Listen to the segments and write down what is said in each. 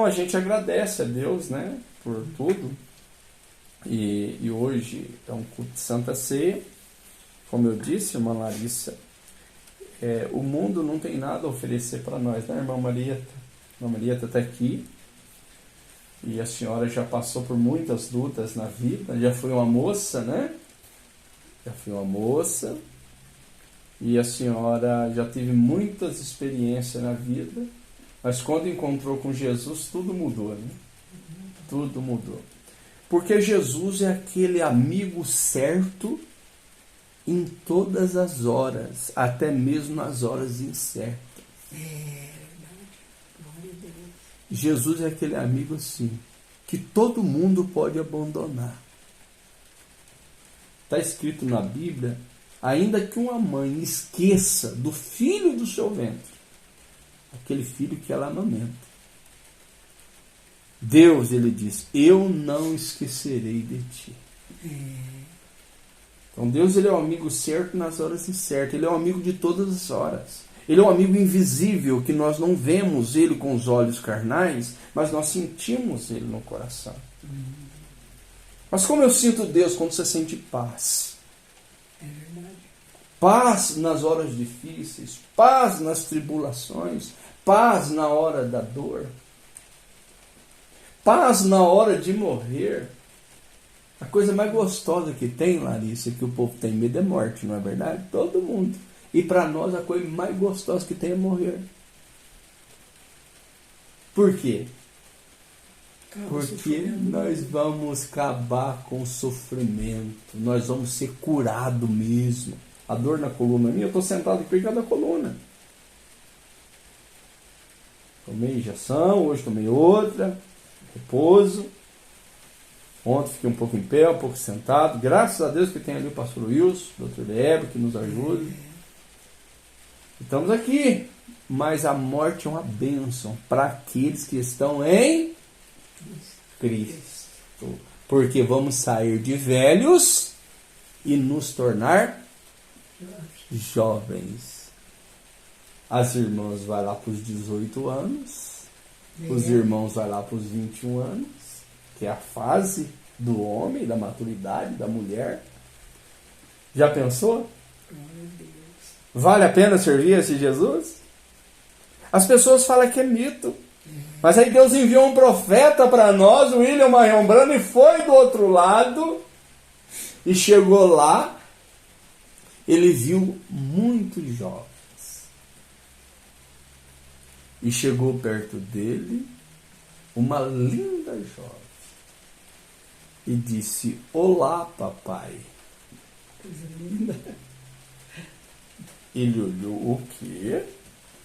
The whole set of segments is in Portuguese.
a gente agradece a Deus, né, por tudo. E hoje é um culto de Santa Ceia. Como eu disse, irmã Larissa, o mundo não tem nada a oferecer para nós, né, irmã Marieta? Irmã Marieta está aqui. E a senhora já passou por muitas lutas na vida. Já foi uma moça, né? Já foi uma moça. E a senhora já teve muitas experiências na vida. Mas quando encontrou com Jesus, tudo mudou, né? Tudo mudou. Porque Jesus é aquele amigo certo em todas as horas, até mesmo nas horas incertas. Jesus é aquele amigo assim, que todo mundo pode abandonar. Está escrito na Bíblia, ainda que uma mãe esqueça do filho do seu ventre, aquele filho que ela amamenta, Deus, ele diz, eu não esquecerei de ti. Então Deus, ele é o amigo certo nas horas incertas, ele é o amigo de todas as horas. Ele é um amigo invisível, que nós não vemos ele com os olhos carnais, mas nós sentimos ele no coração. Mas como eu sinto Deus quando você sente paz? É verdade. Paz nas horas difíceis, paz nas tribulações, paz na hora da dor, paz na hora de morrer. A coisa mais gostosa que tem, Larissa, que o povo tem medo é morte, não é verdade? Todo mundo. E para nós a coisa mais gostosa que tem é morrer. Por quê? Porque nós vamos acabar com o sofrimento. Nós vamos ser curados mesmo. A dor na coluna minha, eu estou sentado aqui por causa da coluna. Tomei injeção, hoje tomei outra. Repouso. Ontem fiquei um pouco em pé, um pouco sentado. Graças a Deus que tem ali o pastor Wilson, o Dr. Débora, que nos ajuda. Estamos aqui, mas a morte é uma bênção para aqueles que estão em Cristo. Porque vamos sair de velhos e nos tornar jovens. As irmãs vão lá para os 18 anos, os irmãos vão lá para os 21 anos, que é a fase do homem, da maturidade, da mulher. Já pensou? Vale a pena servir a esse Jesus? As pessoas falam que é mito. Mas aí Deus enviou um profeta para nós, o William Marion Brando, e foi do outro lado. E chegou lá. Ele viu muitos jovens. E chegou perto dele uma linda jovem. E disse, olá, papai. Coisa linda. Ele olhou o quê?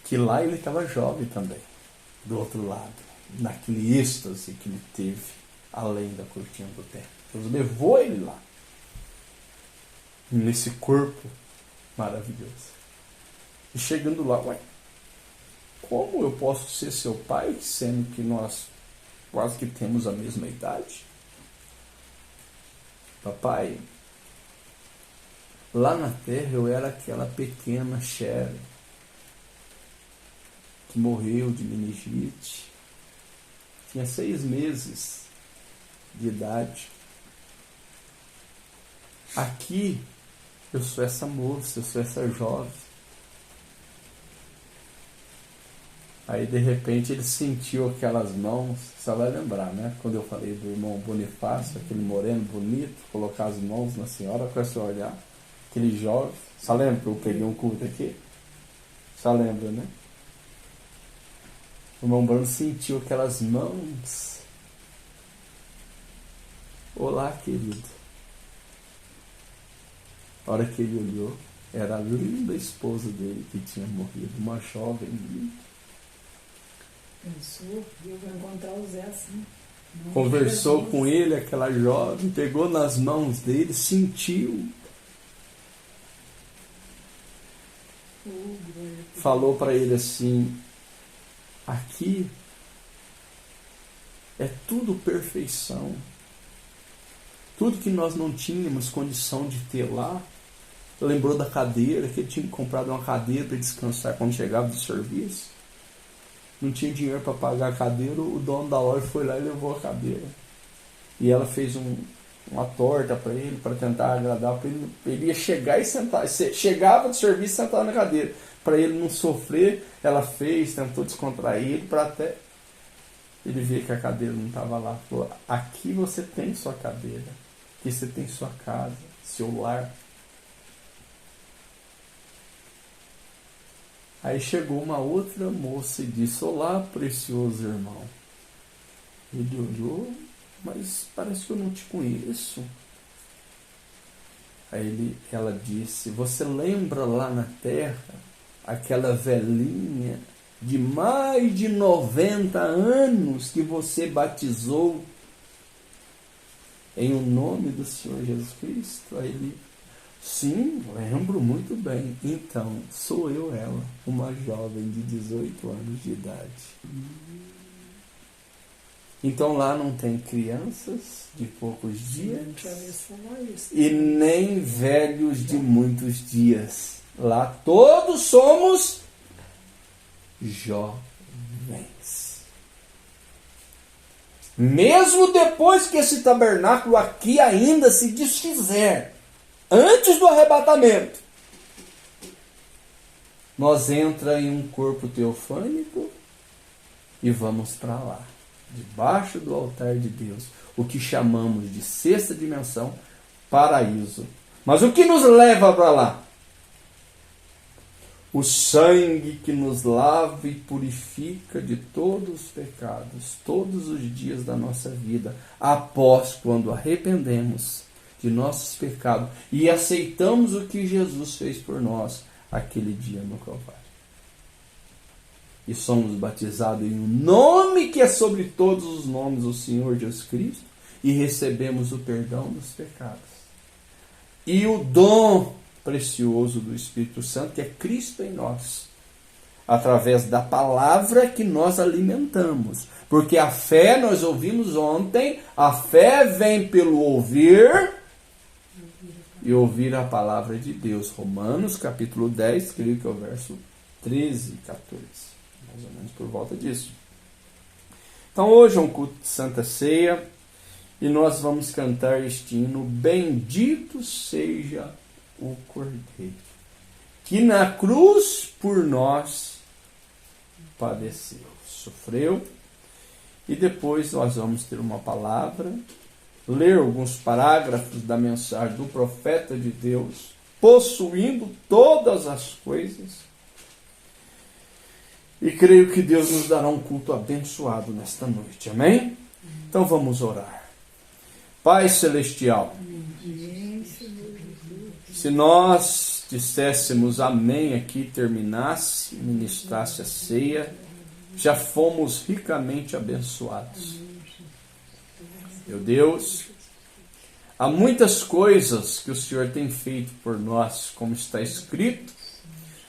Que lá ele estava jovem também. Do outro lado. Naquele êxtase que ele teve além da cortina do templo. Deus levou ele lá. Nesse corpo maravilhoso. E chegando lá, ué, como eu posso ser seu pai, sendo que nós quase que temos a mesma idade? Papai, lá na terra eu era aquela pequena Sherry que morreu de meningite. Tinha 6 meses de idade. Aqui eu sou essa moça, eu sou essa jovem. Aí de repente ele sentiu aquelas mãos, você vai lembrar, né? Quando eu falei do irmão Bonifácio, aquele moreno bonito, colocar as mãos na senhora com esse olhar, aquele jovem. Você lembra que eu peguei um culto aqui? Você lembra, né? O irmão Bruno sentiu aquelas mãos. Olá, querido. A hora que ele olhou, era a linda esposa dele que tinha morrido, uma jovem linda. Pensou, eu vou encontrar o Zé assim. Conversou com ele, aquela jovem, pegou nas mãos dele, sentiu. Falou para ele assim, aqui é tudo perfeição. Tudo que nós não tínhamos condição de ter lá. Lembrou da cadeira, que ele tinha comprado uma cadeira para descansar quando chegava do serviço. não tinha dinheiro para pagar a cadeira, o dono da loja foi lá e levou a cadeira. E ela fez uma torta para ele, para tentar agradar, para ele ia chegar e sentar. Chegava do serviço e sentava na cadeira. Para ele não sofrer, ela fez, tentou descontrair ele, para até ele ver que a cadeira não estava lá. Falou, aqui você tem sua cadeira, aqui você tem sua casa, seu lar. Aí chegou uma outra moça e disse, olá, precioso irmão. Ele olhou, mas parece que eu não te conheço. Aí ela disse, você lembra lá na terra, aquela velhinha de mais de 90 anos que você batizou em o nome do Senhor Jesus Cristo? Aí ele, sim, lembro muito bem. Então, sou eu ela, uma jovem de 18 anos de idade. Então lá não tem crianças de poucos dias e nem velhos de muitos dias. Lá todos somos jovens. Mesmo depois que esse tabernáculo aqui ainda se desfizer, antes do arrebatamento, nós entramos em um corpo teofânico e vamos para lá, debaixo do altar de Deus, o que chamamos de sexta dimensão, paraíso. Mas o que nos leva para lá? O sangue que nos lava e purifica de todos os pecados, todos os dias da nossa vida, após quando arrependemos de nossos pecados e aceitamos o que Jesus fez por nós aquele dia no Calvário. E somos batizados em um nome que é sobre todos os nomes, o Senhor Jesus Cristo, e recebemos o perdão dos pecados. E o dom precioso do Espírito Santo, que é Cristo em nós, através da palavra que nós alimentamos. Porque a fé, nós ouvimos ontem, a fé vem pelo ouvir e ouvir a palavra de Deus. Romanos capítulo 10, creio que é o verso 13 e 14. Mais ou menos por volta disso. Então hoje é um culto de Santa Ceia e nós vamos cantar este hino, bendito seja o Cordeiro, que na cruz por nós padeceu, sofreu, e depois nós vamos ter uma palavra, ler alguns parágrafos da mensagem do profeta de Deus, possuindo todas as coisas. E creio que Deus nos dará um culto abençoado nesta noite. Amém? Então vamos orar. Pai Celestial, se nós disséssemos amém aqui, terminasse, ministrasse a ceia, já fomos ricamente abençoados. Meu Deus, há muitas coisas que o Senhor tem feito por nós, como está escrito.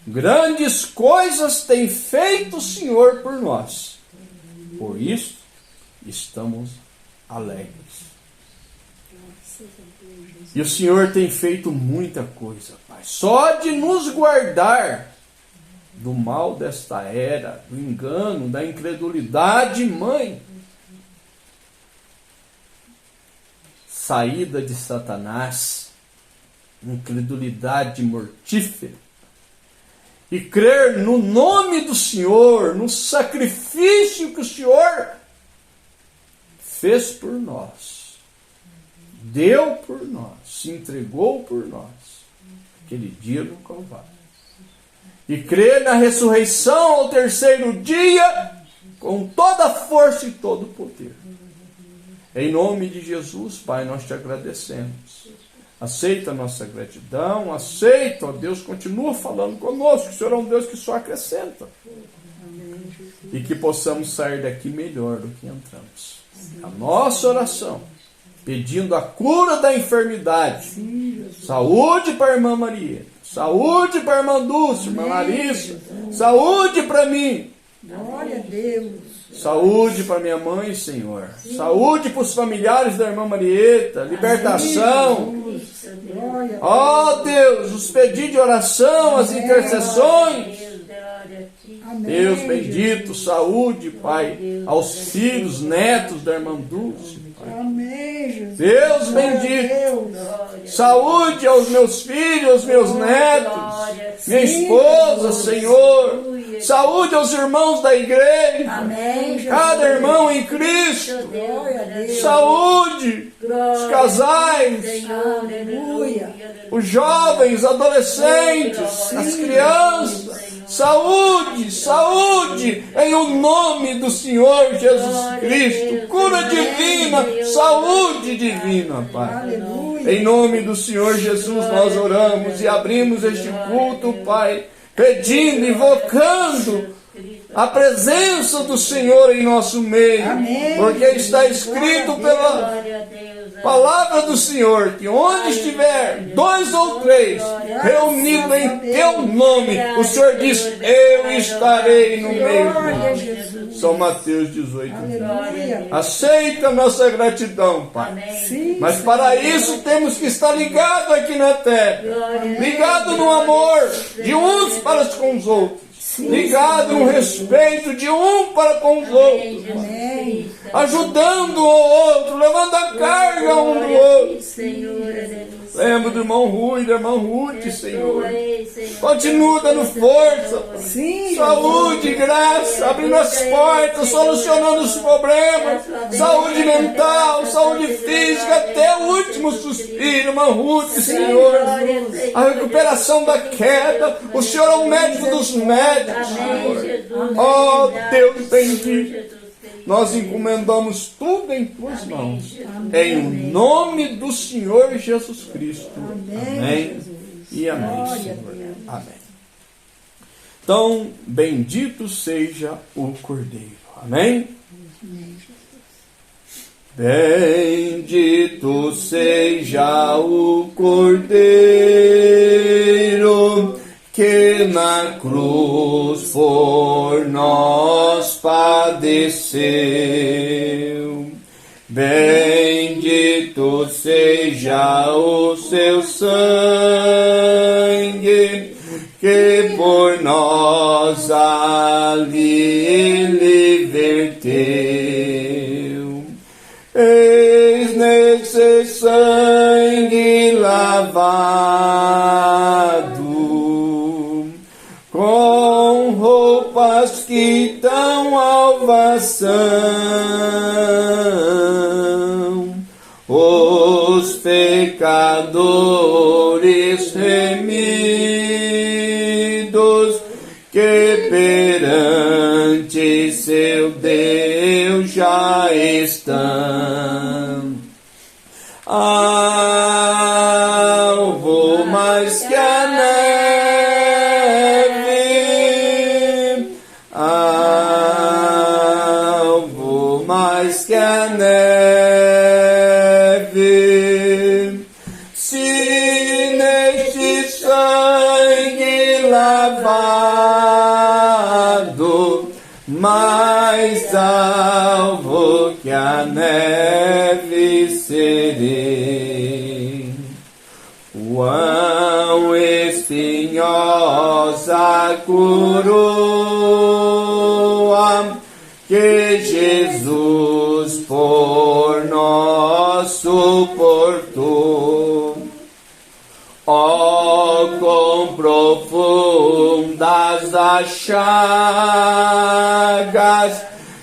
Grandes coisas tem feito o Senhor por nós. Por isso, estamos alegres. E o Senhor tem feito muita coisa, Pai. Só de nos guardar do mal desta era, do engano, da incredulidade, Mãe. Saída de Satanás, incredulidade mortífera. E crer no nome do Senhor, no sacrifício que o Senhor fez por nós, deu por nós, se entregou por nós, aquele dia no Calvário. E crer na ressurreição ao terceiro dia, com toda a força e todo o poder. Em nome de Jesus, Pai, nós te agradecemos. Aceita a nossa gratidão, aceita, ó Deus, continua falando conosco. O Senhor é um Deus que só acrescenta. E que possamos sair daqui melhor do que entramos. A nossa oração, pedindo a cura da enfermidade. Saúde para a irmã Maria, saúde para a irmã Dulce, irmã Larissa, saúde para mim. Glória a Deus. Saúde para minha mãe, Senhor. Saúde para os familiares da irmã Marieta. Libertação. Ó Deus, os pedidos de oração, as intercessões. Amém, Deus bendito, Jesus. saúde, Pai, aos filhos, netos da irmã Dulce, Pai. Amém, Jesus. Deus Glória a bendito. Deus. Saúde aos meus filhos, aos meus netos, minha esposa, Senhor. Saúde aos irmãos da igreja. Amém, Jesus. Cada irmão em Cristo. Glória a Deus. Saúde, os casais, Aleluia. os jovens, adolescentes, as crianças. Saúde, saúde, em o nome do Senhor Jesus Cristo. Cura divina, saúde divina, Pai. Aleluia. Em nome do Senhor Jesus nós oramos e abrimos este culto, Pai, pedindo, invocando a presença do Senhor em nosso meio. Amém. Porque está escrito pela palavra do Senhor que onde estiver 2 ou 3 reunidos em teu nome, o Senhor diz: eu estarei no meio Glória a de Jesus. nós. São Mateus 18. Aleluia. Aceita a nossa gratidão, Pai. Sim, Mas para isso temos que estar ligados aqui na terra. Ligado no amor de uns para com os outros. Ligado no respeito de um para com os outros. Amém. Ajudando o outro, levando a carga um do outro. Lembro do irmão Rui, da irmã Ruth, Senhor. Continua dando força, Sim, saúde, graça, abrindo as portas, solucionando os problemas, saúde mental, saúde física, até o último suspiro, irmã Ruth, Senhor. A recuperação da queda, o Senhor é o médico dos médicos, Senhor. Oh, Deus bendito. Nós encomendamos tudo em tuas mãos. Em nome do Senhor Jesus Cristo. Amém. E amém, Senhor. Amém. Então, bendito seja o Cordeiro. Amém? Bendito seja o Cordeiro que na cruz por nós padeceu. Bendito seja o seu sangue que por nós ali ele verteu. Eis nesse sangue lavado, com roupas que tão alvas são, os pecadores remidos que perante seu Deus já estão. Alvo mais que a neve, alvo mais que a neve, se neste sangue lavado, mais alvo que a neve serei. Quão espinhosa coroa que Jesus por nós suportou. Ó, quão profundas as chagas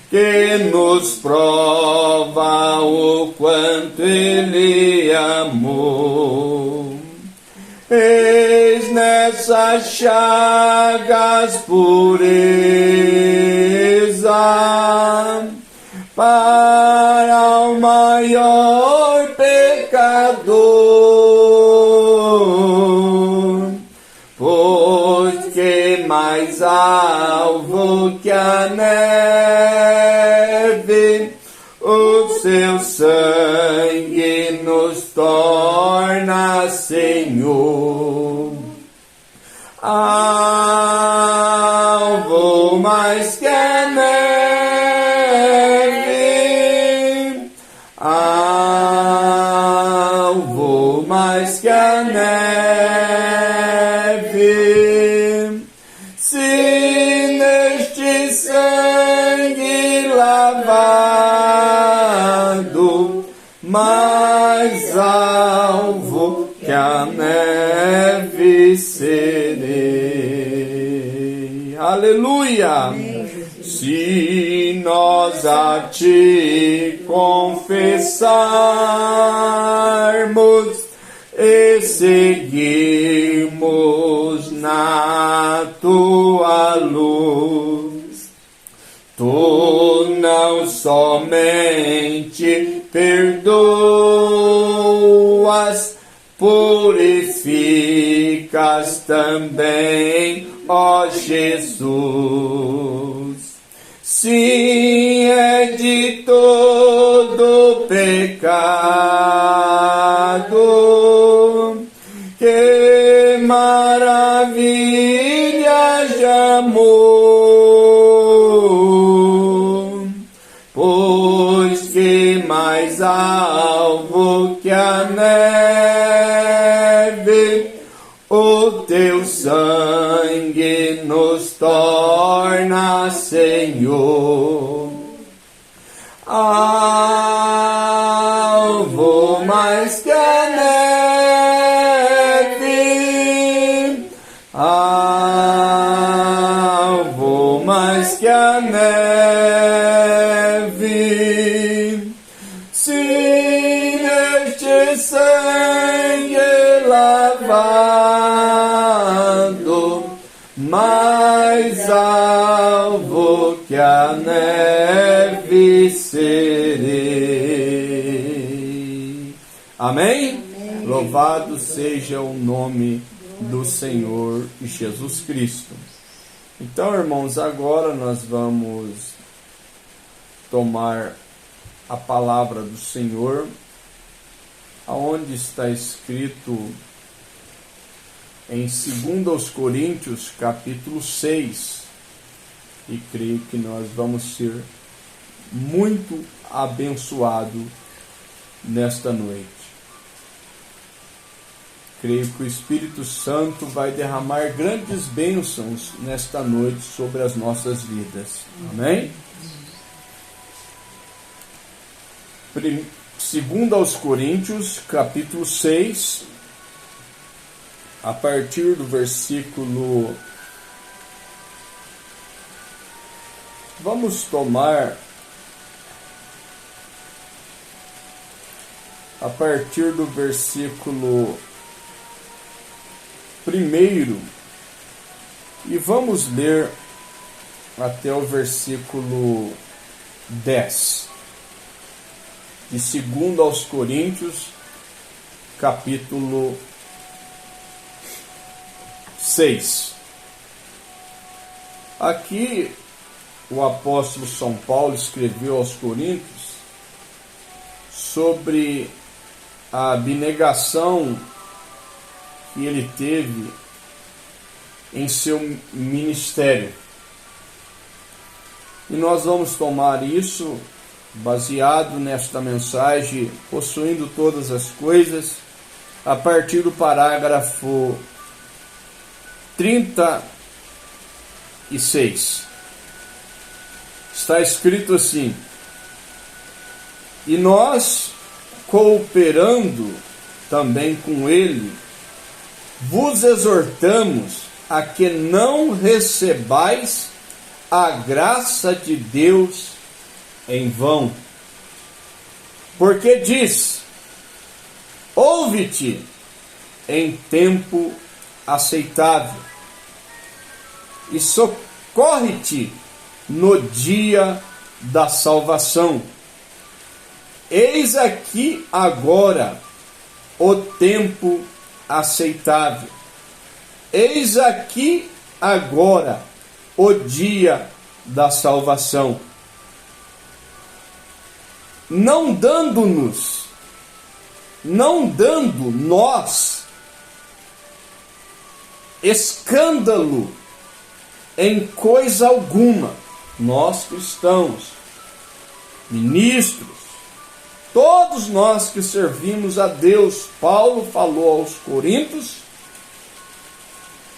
que nos prova o quanto Ele amou. Eis nessas chagas pureza para o maior pecador, pois que mais alvo que a neve, o seu sangue nos torna Senhor. Alvo mais que a neve, alvo mais que a neve, se neste mais alvo que a neve serei. Aleluia! Se nós a ti confessarmos e seguirmos na tua luz, tu não somente perdoas, purificas também, ó Jesus. Sim, é de todo pecado, que maravilha de amor, pois que mais alvo que a neve, o teu sangue nos torna, Senhor, alvo mais que a neve, alvo mais que a neve. Se neste sangue lavado, mais alvo que a neve serei. Amém? Amém. Louvado seja o nome do Senhor Jesus Cristo. Então, irmãos, agora nós vamos tomar a palavra do Senhor, aonde está escrito em 2 Coríntios, capítulo 6, e creio que nós vamos ser muito abençoados nesta noite. Creio que o Espírito Santo vai derramar grandes bênçãos nesta noite sobre as nossas vidas. Amém? 2 Coríntios, capítulo 6, a partir do versículo... Vamos tomar a partir do versículo 1 e vamos ler até o versículo 10 de 2 aos Coríntios, capítulo 6. Aqui o apóstolo São Paulo escreveu aos Coríntios sobre a abnegação que ele teve em seu ministério. E nós vamos tomar isso baseado nesta mensagem, possuindo todas as coisas, a partir do parágrafo 36. Está escrito assim: e nós, cooperando também com ele, vos exortamos a que não recebais a graça de Deus em vão. Porque diz: ouve-te em tempo aceitável, e socorre-te no dia da salvação. Eis aqui agora o tempo aceitável. Eis aqui agora o dia da salvação. Não dando nós escândalo em coisa alguma, nós cristãos, ministros, todos nós que servimos a Deus. Paulo falou aos Coríntios,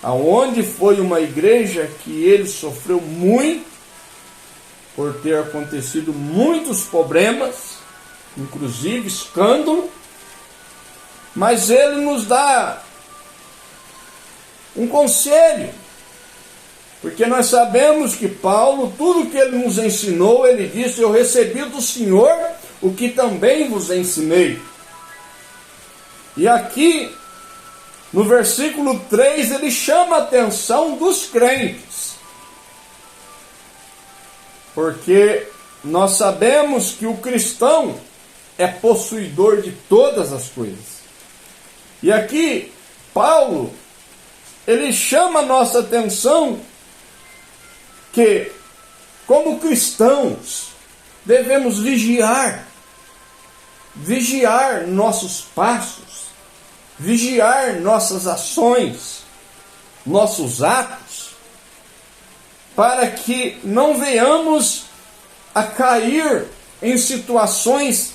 aonde foi uma igreja que ele sofreu muito, por ter acontecido muitos problemas, inclusive escândalo, Mas ele nos dá um conselho, porque nós sabemos que Paulo, tudo que ele nos ensinou, ele disse: eu recebi do Senhor o que também vos ensinei. E aqui, no versículo 3, ele chama a atenção dos crentes, porque nós sabemos que o cristão é possuidor de todas as coisas. E aqui, Paulo, ele chama a nossa atenção que, como cristãos, devemos vigiar nossos passos, vigiar nossas ações, nossos atos, para que não venhamos a cair em situações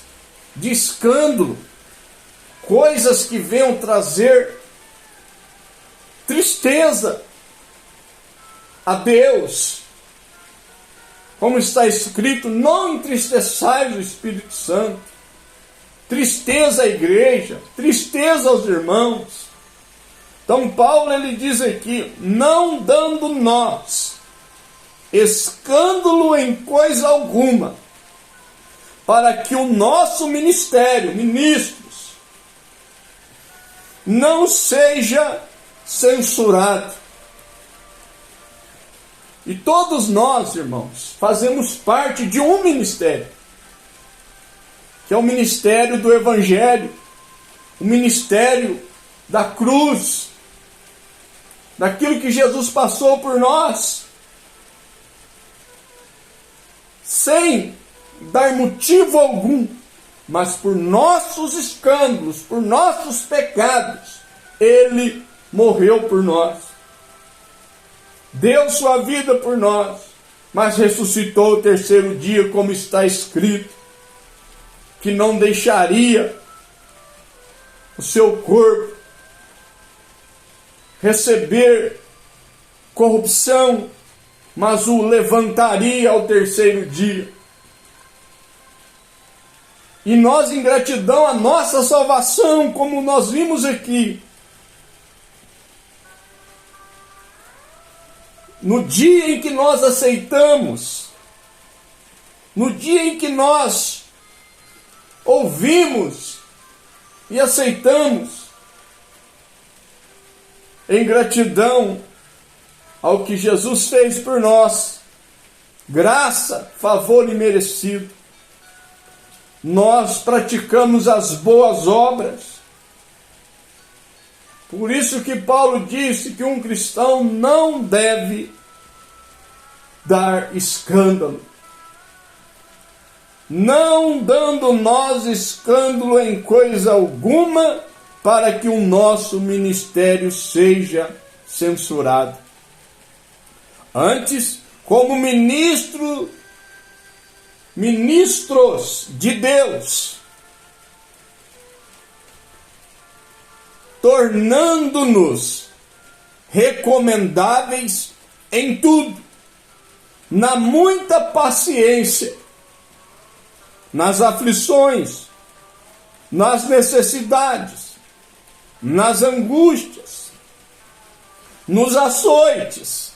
de escândalo, coisas que venham trazer tristeza a Deus. Como está escrito: não entristeçais o Espírito Santo. Tristeza à igreja, tristeza aos irmãos. Então Paulo, ele diz aqui: não dando nós escândalo em coisa alguma, para que o nosso ministério, ministros, não seja censurado. E todos nós, irmãos, fazemos parte de um ministério, que é o ministério do Evangelho, o ministério da cruz, daquilo que Jesus passou por nós, sem dar motivo algum, mas por nossos escândalos, por nossos pecados, Ele morreu por nós. Deu sua vida por nós, mas ressuscitou o terceiro dia, como está escrito, que não deixaria o seu corpo receber corrupção, mas o levantaria ao terceiro dia. E nós, em gratidão à nossa salvação, como nós vimos aqui, no dia em que nós aceitamos, no dia em que nós ouvimos e aceitamos, em gratidão ao que Jesus fez por nós, graça, favor imerecido, nós praticamos as boas obras. Por isso que Paulo disse que um cristão não deve dar escândalo. Não dando nós escândalo em coisa alguma, para que o nosso ministério seja censurado. Antes, como ministros de Deus, tornando-nos recomendáveis em tudo, na muita paciência, nas aflições, nas necessidades, nas angústias, nos açoites,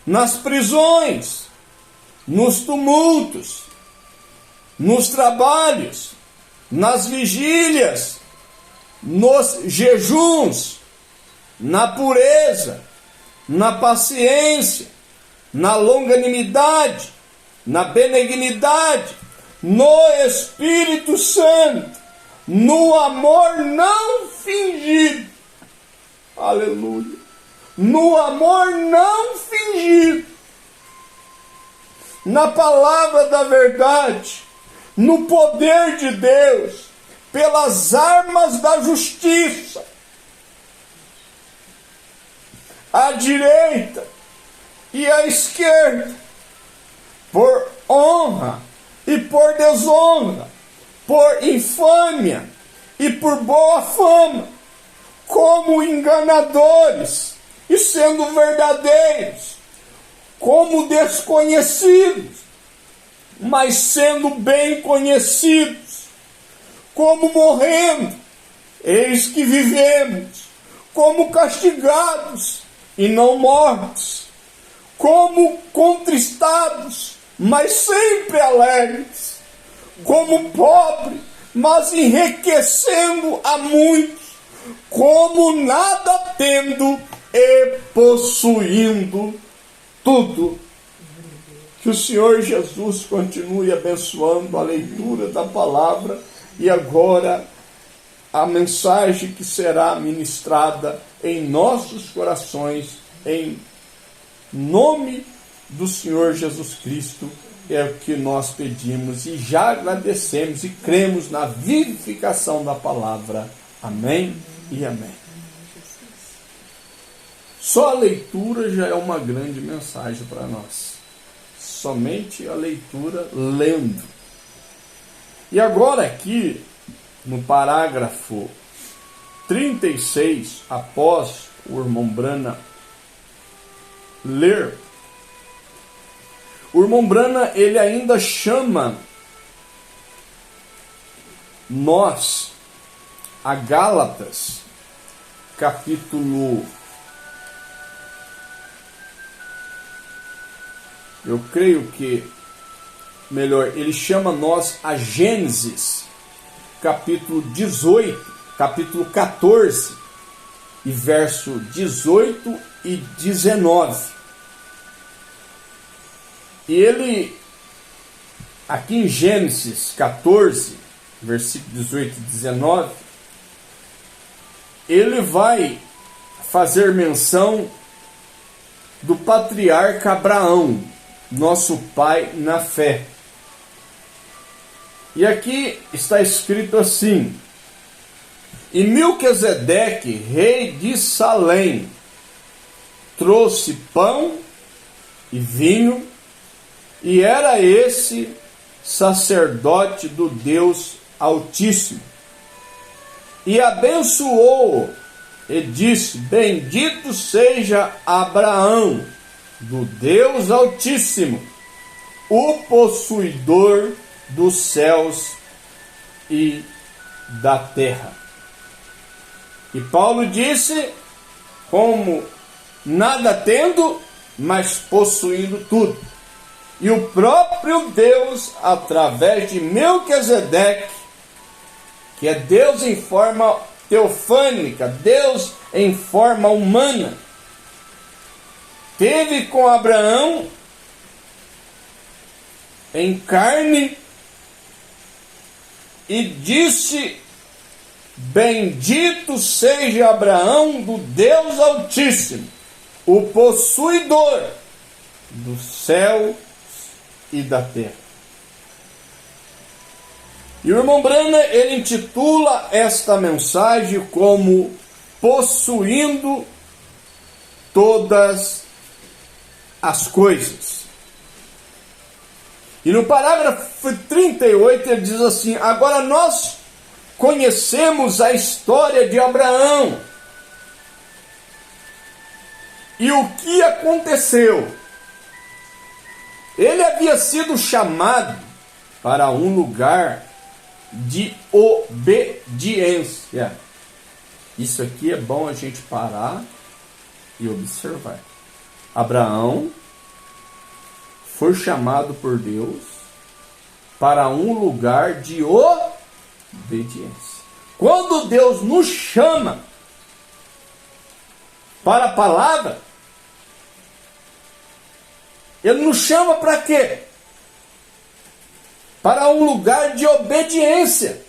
nas prisões, nos tumultos, nos trabalhos, nas vigílias, nos jejuns, na pureza, na paciência, na longanimidade, na benignidade, no Espírito Santo, no amor não fingido. Aleluia. No amor não fingido. Na palavra da verdade, no poder de Deus, pelas armas da justiça, à direita e à esquerda, por honra e por desonra, por infâmia e por boa fama, como enganadores e sendo verdadeiros, como desconhecidos, mas sendo bem conhecidos, como morrendo eis que vivemos como castigados e não mortos, como contristados, mas sempre alegres, como pobres, mas enriquecendo a muitos, como nada tendo e possuindo tudo. Que o Senhor Jesus continue abençoando a leitura da palavra e agora a mensagem que será ministrada em nossos corações, em nome do Senhor Jesus Cristo, é o que nós pedimos e já agradecemos e cremos na vivificação da palavra. Amém e amém. Só a leitura já é uma grande mensagem para nós. Somente a leitura lendo. E agora aqui, no parágrafo 36, após o irmão Brana ler, o irmão Brana, ele ainda chama nós a Gálatas, capítulo, eu creio que, melhor, ele chama nós a Gênesis, capítulo 18, capítulo 14, e verso 18 e 19. E ele, aqui em Gênesis 14, versículo 18 e 19, ele vai fazer menção do patriarca Abraão, nosso pai na fé. E aqui está escrito assim: e Melquisedeque, rei de Salém, trouxe pão e vinho, e era esse sacerdote do Deus Altíssimo. E abençoou e disse: bendito seja Abraão, do Deus Altíssimo, o possuidor dos céus e da terra. E Paulo disse: como nada tendo, mas possuindo tudo. E o próprio Deus, através de Melquisedeque, que é Deus em forma teofânica, Deus em forma humana, teve com Abraão em carne e disse: bendito seja Abraão do Deus Altíssimo, o possuidor do céu e da terra. E o irmão Brana, ele intitula esta mensagem como possuindo todas as coisas. E no parágrafo 38 ele diz assim: agora nós conhecemos a história de Abraão e o que aconteceu. Ele havia sido chamado para um lugar de obediência. Isso aqui é bom a gente parar e observar. Abraão foi chamado por Deus para um lugar de obediência. Quando Deus nos chama para a palavra, Ele nos chama para quê? Para um lugar de obediência.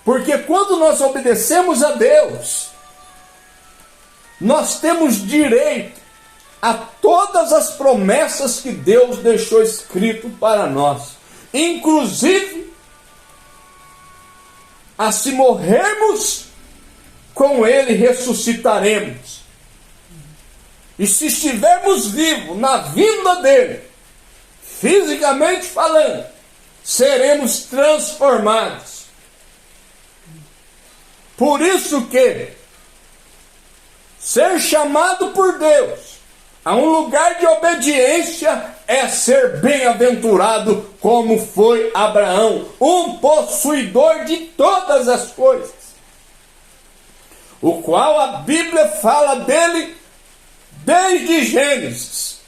Porque quando nós obedecemos a Deus, nós temos direito a todas as promessas que Deus deixou escrito para nós. Inclusive, a se morrermos, com Ele ressuscitaremos. E se estivermos vivos na vinda dEle, fisicamente falando, seremos transformados. Por isso que ser chamado por Deus a um lugar de obediência é ser bem-aventurado, como foi Abraão, um possuidor de todas as coisas. o qual a Bíblia fala dele desde Gênesis,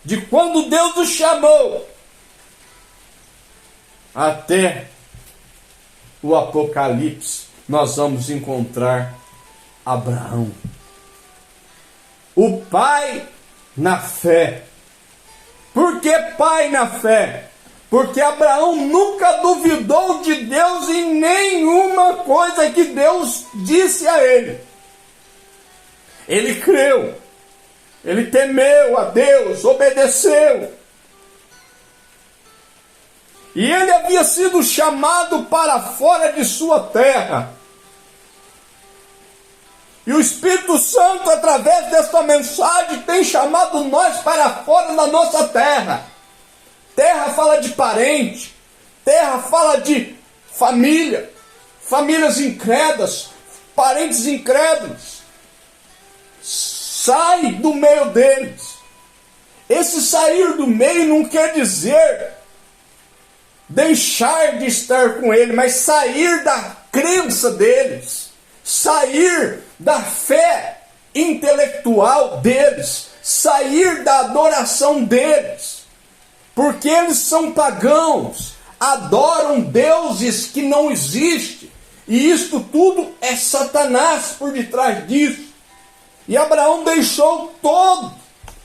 de quando Deus o chamou, até o Apocalipse, nós vamos encontrar Abraão, o pai na fé. Por que pai na fé? Porque Abraão nunca duvidou de Deus em nenhuma coisa que Deus disse a ele. Ele creu, ele temeu a Deus, obedeceu. E ele havia sido chamado para fora de sua terra. E o Espírito Santo, através desta mensagem, tem chamado nós para fora da nossa terra. Terra fala de parente, terra fala de família, famílias incrédulas, parentes incrédulos. Sai do meio deles. Esse sair do meio não quer dizer deixar de estar com ele, mas sair da crença deles, sair da fé intelectual deles, sair da adoração deles, porque eles são pagãos, adoram deuses que não existem, e isto tudo é Satanás por detrás disso. E Abraão deixou todos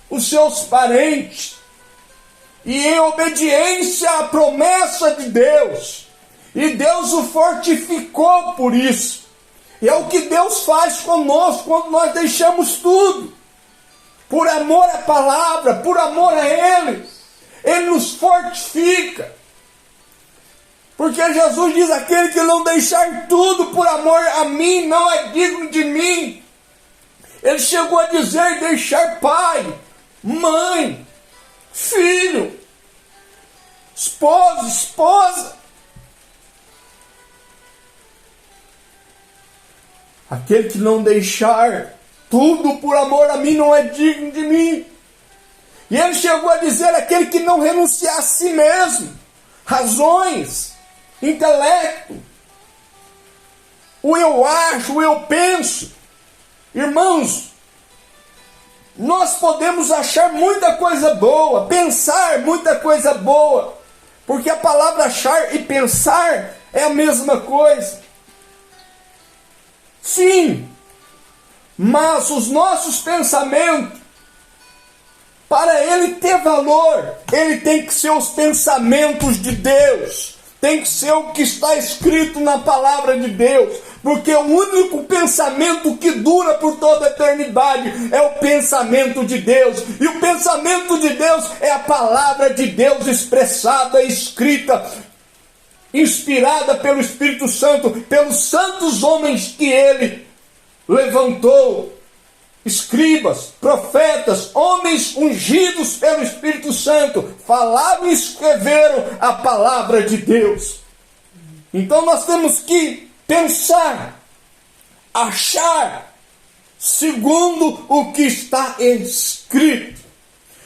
os seus parentes, e em obediência à promessa de Deus, e Deus o fortificou por isso. E é o que Deus faz conosco quando nós deixamos tudo, por amor à palavra, por amor a Ele. Ele nos fortifica, porque Jesus diz: aquele que não deixar tudo por amor a mim, não é digno de mim. Ele chegou a dizer: deixar pai, mãe, filho, esposo, esposa. Aquele que não deixar tudo por amor a mim não é digno de mim. E ele chegou a dizer: aquele que não renunciar a si mesmo, razões, intelecto, o eu acho, o eu penso. Irmãos, nós podemos achar muita coisa boa, pensar muita coisa boa, porque a palavra achar e pensar é a mesma coisa. Sim, mas os nossos pensamentos, para ele ter valor, ele tem que ser os pensamentos de Deus, tem que ser o que está escrito na palavra de Deus, porque o único pensamento que dura por toda a eternidade é o pensamento de Deus, e o pensamento de Deus é a palavra de Deus expressada, escrita, inspirada pelo Espírito Santo, pelos santos homens que ele levantou, escribas, profetas, homens ungidos pelo Espírito Santo, falaram e escreveram a palavra de Deus. Então nós temos que pensar, achar, segundo o que está escrito.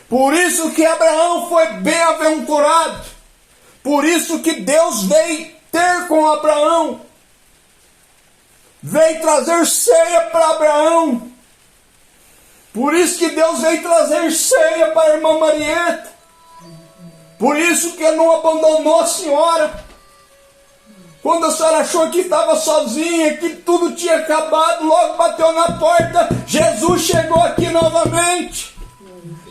Por isso que Abraão foi bem-aventurado. Por isso que Deus veio ter com Abraão. Veio trazer ceia para Abraão. Por isso que Deus veio trazer ceia para a irmã Marieta. Por isso que Ele não abandonou a senhora. Quando a senhora achou que estava sozinha, que tudo tinha acabado, logo bateu na porta. Jesus chegou aqui novamente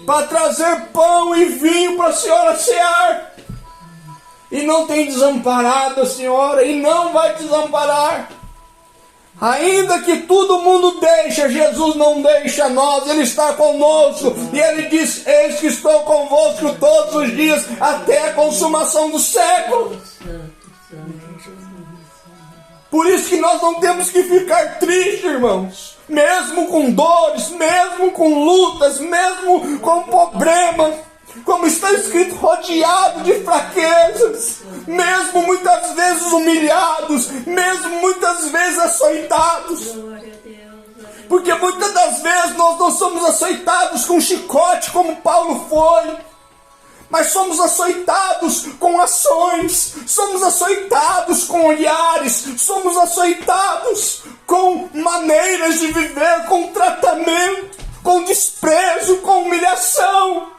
para trazer pão e vinho para a senhora cear. E não tem desamparado a senhora, e não vai desamparar. Ainda que todo mundo deixa, Jesus não deixa nós, Ele está conosco. E Ele diz: eis que estou convosco todos os dias, até a consumação do século. Por isso que nós não temos que ficar tristes, irmãos. Mesmo com dores, mesmo com lutas, mesmo com problemas. Como está escrito, rodeado de fraquezas, mesmo muitas vezes humilhados, mesmo muitas vezes açoitados. Porque muitas das vezes nós não somos açoitados com chicote como Paulo foi, mas somos açoitados com ações, somos açoitados com olhares, somos açoitados com maneiras de viver, com tratamento, com desprezo, com humilhação.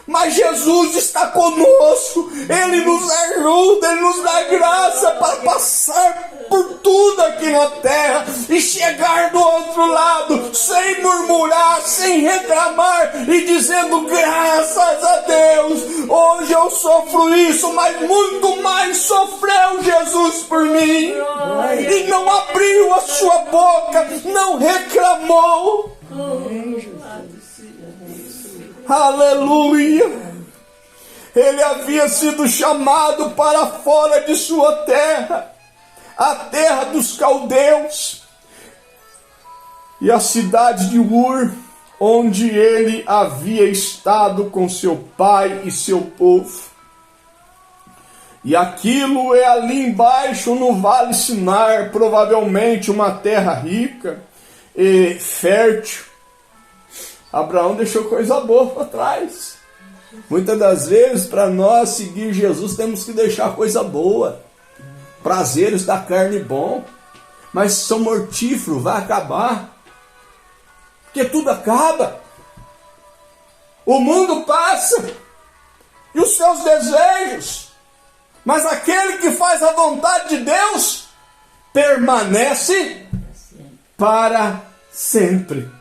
Mas Jesus está conosco, Ele nos ajuda, Ele nos dá graça para passar por tudo aqui na terra e chegar do outro lado sem murmurar, sem reclamar e dizendo graças a Deus, hoje eu sofro isso, mas muito mais sofreu Jesus por mim e não abriu a sua boca, não reclamou. Aleluia! Ele havia sido chamado para fora de sua terra, a terra dos caldeus, e a cidade de Ur, onde ele havia estado com seu pai e seu povo. E aquilo é ali embaixo no Vale Sinar, provavelmente uma terra rica e fértil. Abraão deixou coisa boa para trás. Muitas das vezes, para nós seguir Jesus, temos que deixar coisa boa. Prazeres da carne bom. Mas são mortíferos, vai acabar. Porque tudo acaba. O mundo passa. E os seus desejos. Mas aquele que faz a vontade de Deus permanece para sempre.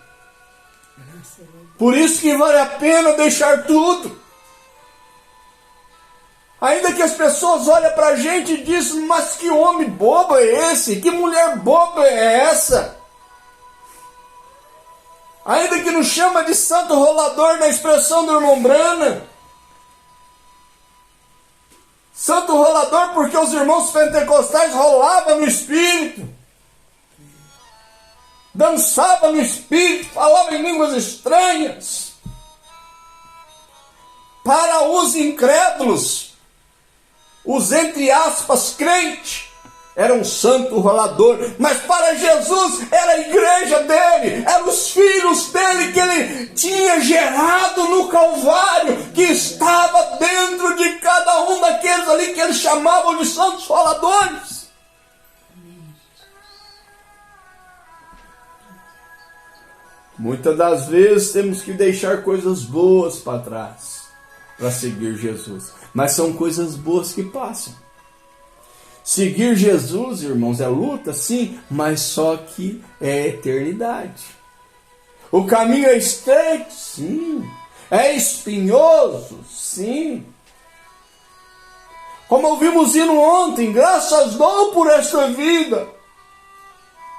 Por isso que vale a pena deixar tudo. Ainda que as pessoas olhem para a gente e dizem, mas que homem bobo é esse? Que mulher boba é essa? Ainda que nos chama de santo rolador na expressão do irmão Brana. Santo rolador porque os irmãos pentecostais rolavam no Espírito. Dançava no Espírito, falava em línguas estranhas. Para os incrédulos, os entre aspas crentes, era um santo rolador. Mas para Jesus era a igreja dele, eram os filhos dele que ele tinha gerado no Calvário, que estava dentro de cada um daqueles ali que eles chamavam de santos roladores. Muitas das vezes temos que deixar coisas boas para trás para seguir Jesus. Mas são coisas boas que passam. Seguir Jesus, irmãos, é luta, sim, mas só que é eternidade. O caminho é estreito, sim. É espinhoso, sim. Como ouvimos hino ontem, graças dou por esta vida,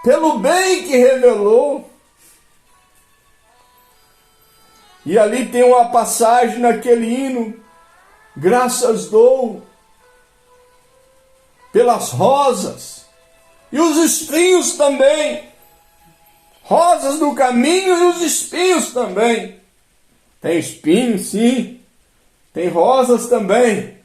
pelo bem que revelou. E ali tem uma passagem naquele hino, graças dou pelas rosas e os espinhos também. Rosas do caminho e os espinhos também. Tem espinhos, sim. Tem rosas também.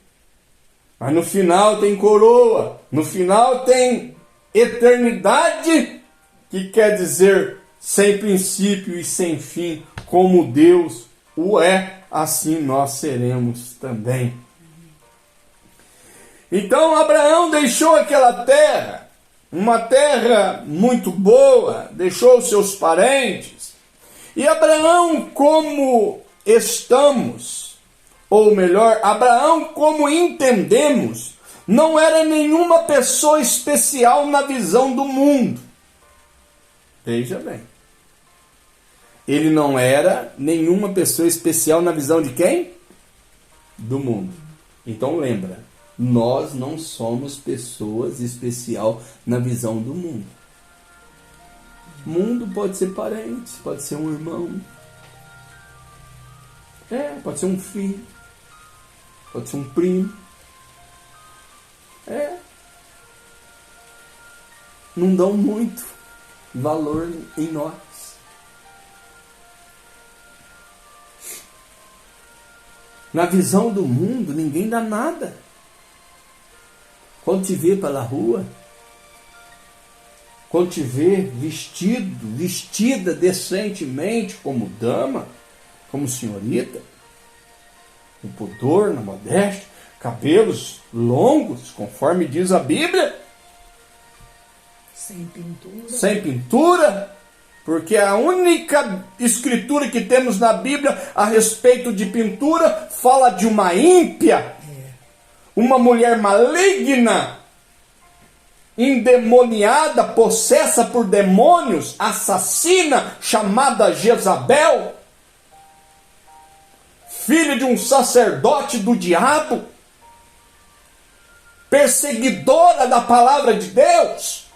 Mas no final tem coroa. No final tem eternidade, que quer dizer sem princípio e sem fim. Como Deus o é, assim nós seremos também. Então Abraão deixou aquela terra, uma terra muito boa, deixou seus parentes. E Abraão, como estamos, ou melhor, Abraão, como entendemos, não era nenhuma pessoa especial na visão do mundo. Veja bem. Ele não era nenhuma pessoa especial na visão de quem? Do mundo. Então lembra, nós não somos pessoas especial na visão do mundo. Mundo pode ser parente, pode ser um irmão. Pode ser um filho. Pode ser um primo. Não dão muito valor em nós. Na visão do mundo, ninguém dá nada. Quando te vê pela rua, quando te vê vestida decentemente como dama, como senhorita, com pudor, na modéstia, cabelos longos, conforme diz a Bíblia, Sem pintura. Sem pintura, porque a única escritura que temos na Bíblia a respeito de pintura fala de uma ímpia, uma mulher maligna, endemoniada, possessa por demônios, assassina, chamada Jezabel, filha de um sacerdote do diabo, perseguidora da palavra de Deus.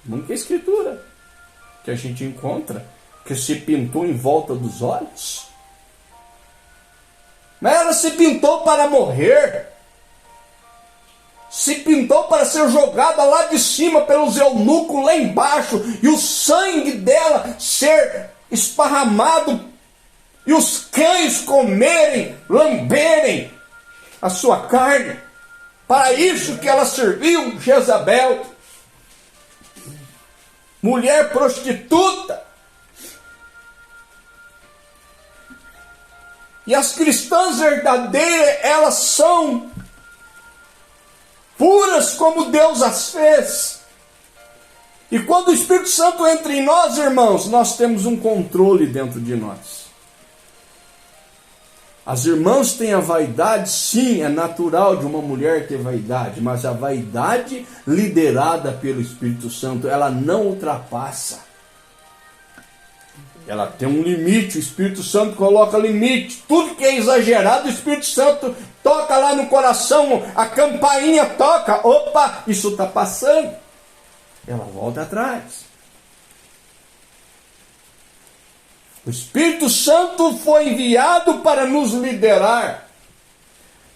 Nunca é escritura que a gente encontra que se pintou em volta dos olhos. Mas ela se pintou para morrer. Se pintou para ser jogada lá de cima pelos eunucos lá embaixo, e o sangue dela ser esparramado, e os cães comerem, lamberem a sua carne. Para isso que ela serviu, Jezabel. Mulher prostituta. E as cristãs verdadeiras, elas são puras como Deus as fez. E quando o Espírito Santo entra em nós, irmãos, nós temos um controle dentro de nós. As irmãs têm a vaidade, sim, é natural de uma mulher ter vaidade, mas a vaidade liderada pelo Espírito Santo, ela não ultrapassa. Ela tem um limite, o Espírito Santo coloca limite. Tudo que é exagerado, o Espírito Santo toca lá no coração, a campainha toca, opa, isso está passando. Ela volta atrás. O Espírito Santo foi enviado para nos liderar.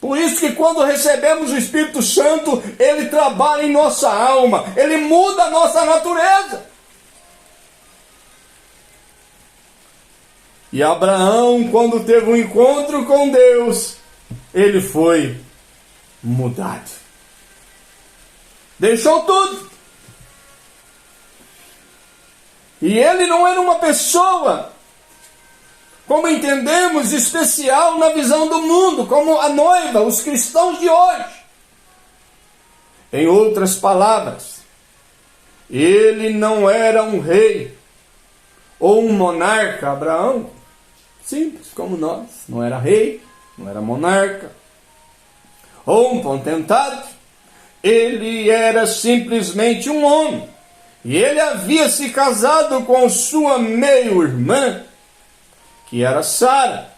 Por isso que quando recebemos o Espírito Santo, ele trabalha em nossa alma, ele muda a nossa natureza. E Abraão, quando teve um encontro com Deus, ele foi mudado. Deixou tudo. E ele não era uma pessoa, como entendemos, especial na visão do mundo, como a noiva, os cristãos de hoje. Em outras palavras, ele não era um rei ou um monarca, Abraão, simples como nós. Não era rei, não era monarca, ou um potentado. Ele era simplesmente um homem. E ele havia se casado com sua meio-irmã, que era Sara.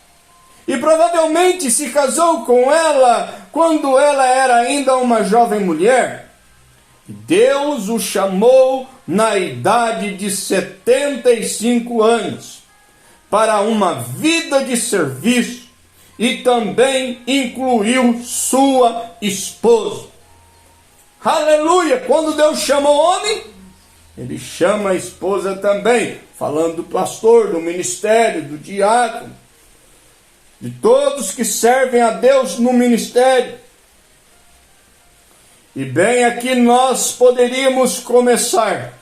E provavelmente se casou com ela quando ela era ainda uma jovem mulher. Deus o chamou na idade de 75 anos para uma vida de serviço, e também incluiu sua esposa. Aleluia! Quando Deus chama o homem, ele chama a esposa também, falando do pastor, do ministério, do diácono, de todos que servem a Deus no ministério. E bem, aqui nós poderíamos começar.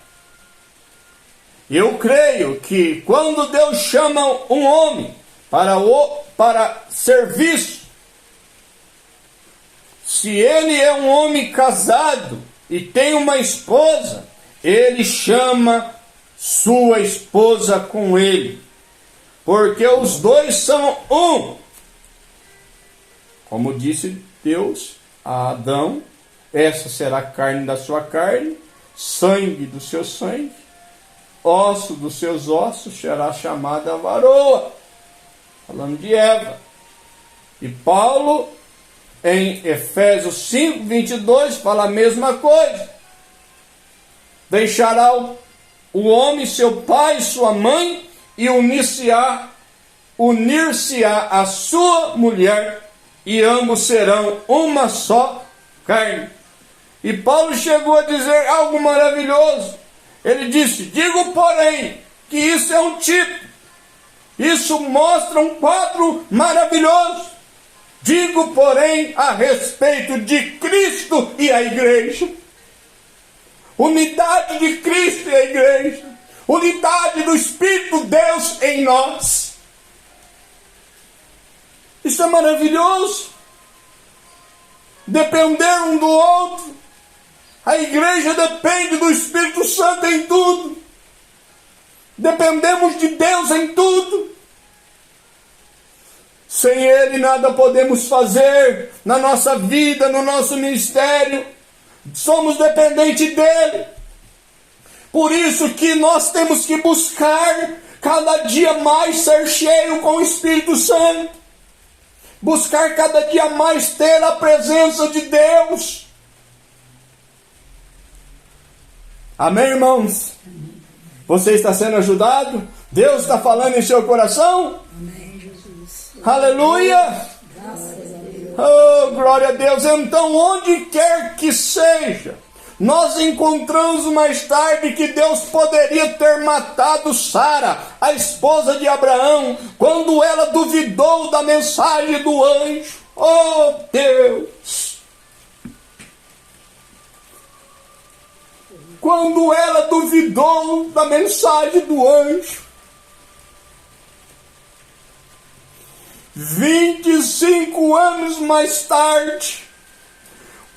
Eu creio que quando Deus chama um homem para serviço, se ele é um homem casado e tem uma esposa, ele chama sua esposa com ele, porque os dois são um. Como disse Deus a Adão, essa será carne da sua carne, sangue do seu sangue, osso dos seus ossos, será chamada varoa. Falando de Eva. E Paulo, em Efésios 5, 22, fala a mesma coisa. Deixará o homem seu pai e sua mãe, e unir-se-á a sua mulher, e ambos serão uma só carne. E Paulo chegou a dizer algo maravilhoso. Ele disse: digo, porém, que isso é um tipo. Isso mostra um quadro maravilhoso. Digo, porém, a respeito de Cristo e a igreja. Unidade de Cristo e a igreja. Unidade do Espírito de Deus em nós. Isso é maravilhoso. Depender um do outro. A igreja depende do Espírito Santo em tudo. Dependemos de Deus em tudo. Sem Ele nada podemos fazer na nossa vida, no nosso ministério. Somos dependentes dEle. Por isso que nós temos que buscar cada dia mais ser cheio com o Espírito Santo. Buscar cada dia mais ter a presença de Deus. Amém, irmãos? Você está sendo ajudado? Deus está falando em seu coração? Amém, Jesus. Aleluia! Graças a Deus. Oh, glória a Deus! Então, onde quer que seja, nós encontramos mais tarde que Deus poderia ter matado Sara, a esposa de Abraão, quando ela duvidou da mensagem do anjo. Oh, Deus! Quando ela duvidou da mensagem do anjo. 25 anos mais tarde,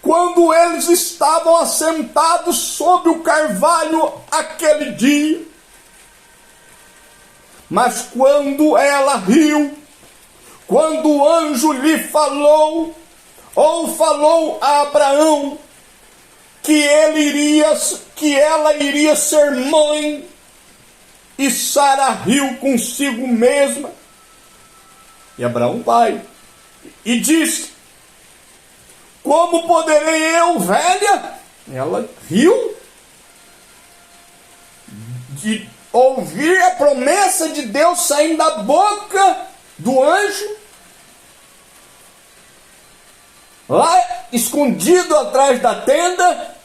quando eles estavam assentados sobre o carvalho aquele dia, mas quando ela riu, quando o anjo lhe falou, ou falou a Abraão, que ela iria ser mãe, e Sara riu consigo mesma, e Abraão vai, e disse: como poderei eu, velha? Ela riu de ouvir a promessa de Deus saindo da boca do anjo, lá escondido atrás da tenda.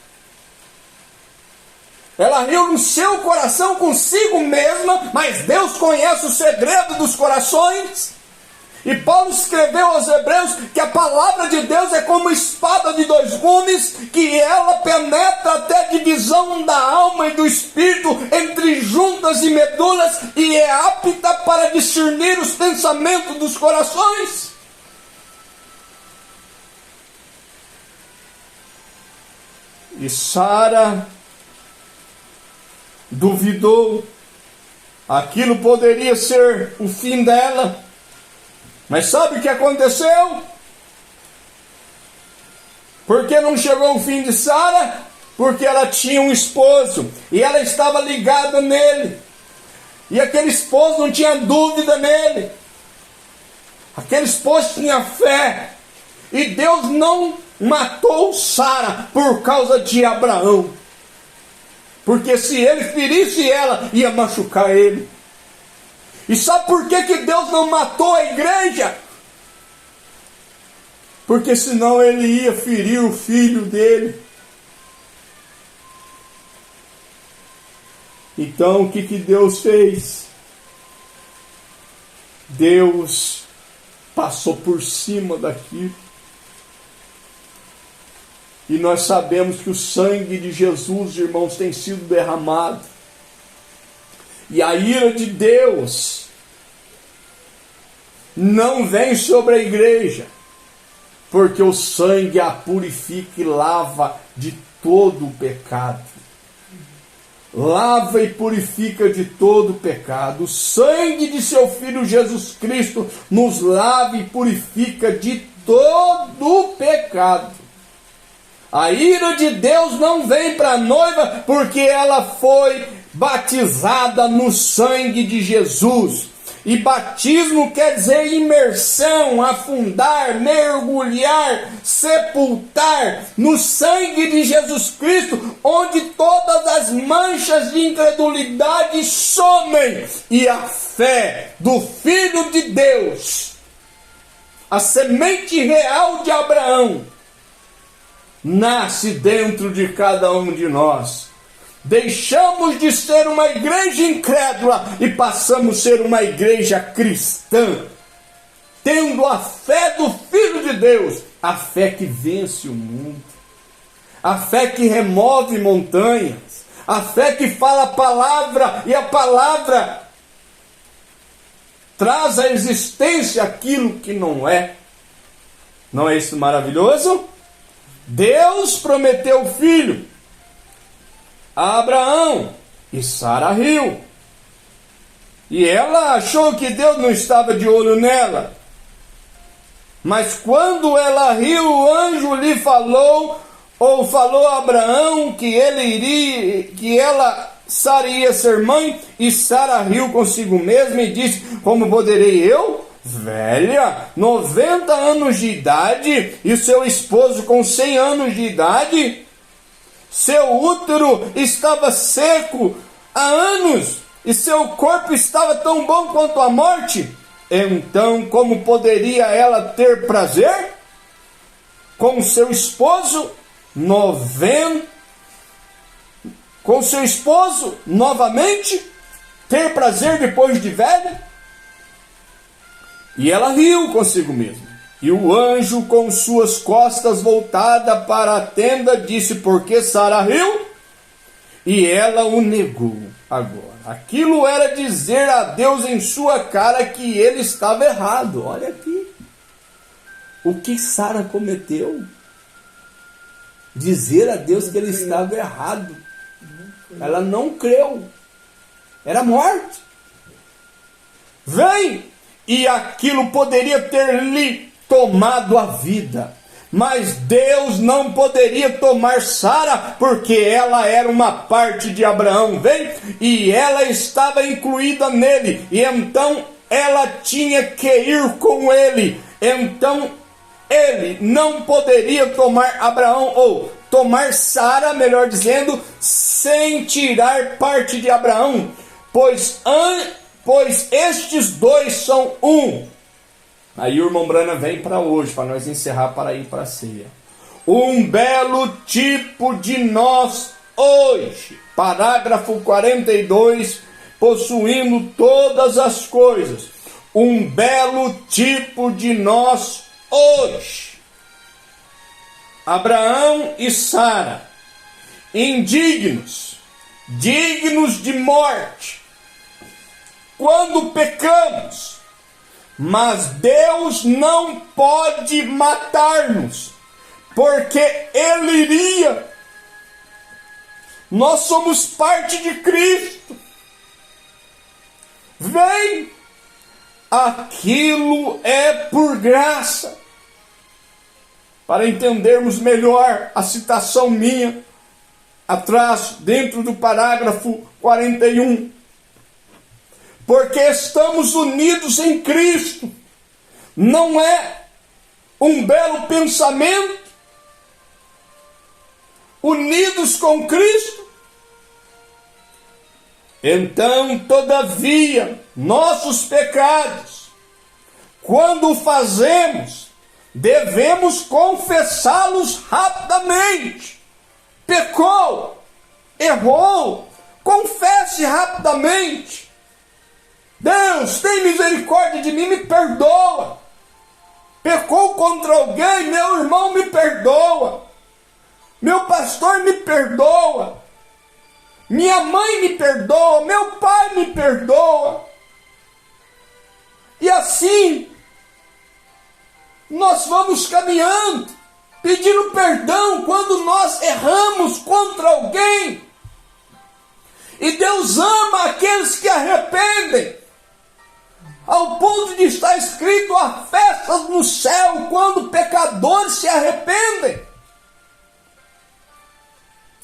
Ela riu no seu coração consigo mesma, mas Deus conhece o segredo dos corações. E Paulo escreveu aos Hebreus que a palavra de Deus é como espada de dois gumes, que ela penetra até a divisão da alma e do espírito, entre juntas e medulas, e é apta para discernir os pensamentos dos corações. E Sara duvidou. Aquilo poderia ser o fim dela. Mas sabe o que aconteceu? Por que não chegou o fim de Sara? Porque ela tinha um esposo e ela estava ligada nele. E aquele esposo não tinha dúvida nele. Aquele esposo tinha fé. E Deus não matou Sara por causa de Abraão. Porque se ele ferisse ela, ia machucar ele. E sabe por que Deus não matou a igreja? Porque senão ele ia ferir o filho dele. Então o que Deus fez? Deus passou por cima daquilo. E nós sabemos que o sangue de Jesus, irmãos, tem sido derramado. E a ira de Deus não vem sobre a igreja, porque o sangue a purifica e lava de todo o pecado. Lava e purifica de todo o pecado. O sangue de seu Filho Jesus Cristo nos lava e purifica de todo o pecado. A ira de Deus não vem para a noiva, porque ela foi batizada no sangue de Jesus. E batismo quer dizer imersão, afundar, mergulhar, sepultar no sangue de Jesus Cristo, onde todas as manchas de incredulidade somem, e a fé do Filho de Deus, a semente real de Abraão, nasce dentro de cada um de nós. Deixamos de ser uma igreja incrédula e passamos a ser uma igreja cristã, tendo a fé do Filho de Deus, a fé que vence o mundo, a fé que remove montanhas, a fé que fala a palavra, e a palavra traz à existência aquilo que não é. Não é isso maravilhoso? Deus prometeu o Filho, a Abraão, e Sara riu. E ela achou que Deus não estava de olho nela. Mas quando ela riu, o anjo lhe falou, ou falou a Abraão que Sara iria ser mãe, e Sara riu consigo mesma e disse: como poderei eu, velha, 90 anos de idade, e seu esposo com 100 anos de idade? Seu útero estava seco há anos, e seu corpo estava tão bom quanto a morte. Então, como poderia ela ter prazer com seu esposo novamente, ter prazer depois de velha? E ela riu consigo mesma. E o anjo, com suas costas voltadas para a tenda, disse: por que Sara riu? E ela o negou. Agora, aquilo era dizer a Deus em sua cara que ele estava errado. Olha aqui o que Sara cometeu: dizer a Deus que ele estava errado. Ela não creu. Era morte. Vem! E aquilo poderia ter lhe tomado a vida. Mas Deus não poderia tomar Sara, porque ela era uma parte de Abraão, vem? E ela estava incluída nele, e então ela tinha que ir com ele. Então ele não poderia tomar Abraão, ou tomar Sara, melhor dizendo, sem tirar parte de Abraão, pois estes dois são um. Aí o irmão Brana vem para hoje, para nós encerrar, para ir para a ceia. Um belo tipo de nós hoje. Parágrafo 42, possuindo todas as coisas. Um belo tipo de nós hoje. Abraão e Sara, indignos, dignos de morte, quando pecamos. Mas Deus não pode matar-nos, porque Ele iria. Nós somos parte de Cristo. Vem, aquilo é por graça. Para entendermos melhor a citação minha, atrás, dentro do parágrafo 41. Porque estamos unidos em Cristo. Não é um belo pensamento? Unidos com Cristo? Então, todavia, nossos pecados, quando fazemos, devemos confessá-los rapidamente. Pecou, errou, confesse rapidamente. Deus, tem misericórdia de mim, me perdoa. Pecou contra alguém, meu irmão, me perdoa. Meu pastor, me perdoa. Minha mãe me perdoa, meu pai me perdoa. E assim, nós vamos caminhando, pedindo perdão quando nós erramos contra alguém. E Deus ama aqueles que arrependem. Ao ponto de estar escrito: há festas no céu quando pecadores se arrependem.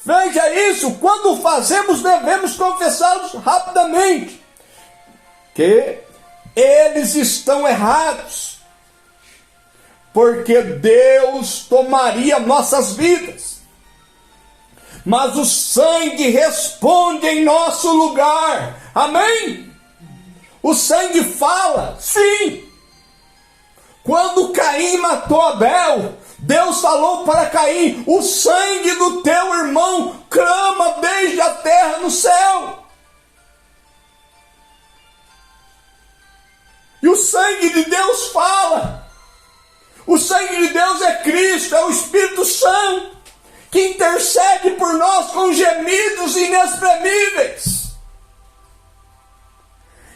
Veja isso, quando fazemos devemos confessá-los rapidamente, que eles estão errados, porque Deus tomaria nossas vidas, mas o sangue responde em nosso lugar. Amém? O sangue fala, sim. Quando Caim matou Abel, Deus falou para Caim: o sangue do teu irmão clama desde a terra no céu. E o sangue de Deus fala. O sangue de Deus é Cristo, é o Espírito Santo, que intercede por nós com gemidos inexprimíveis.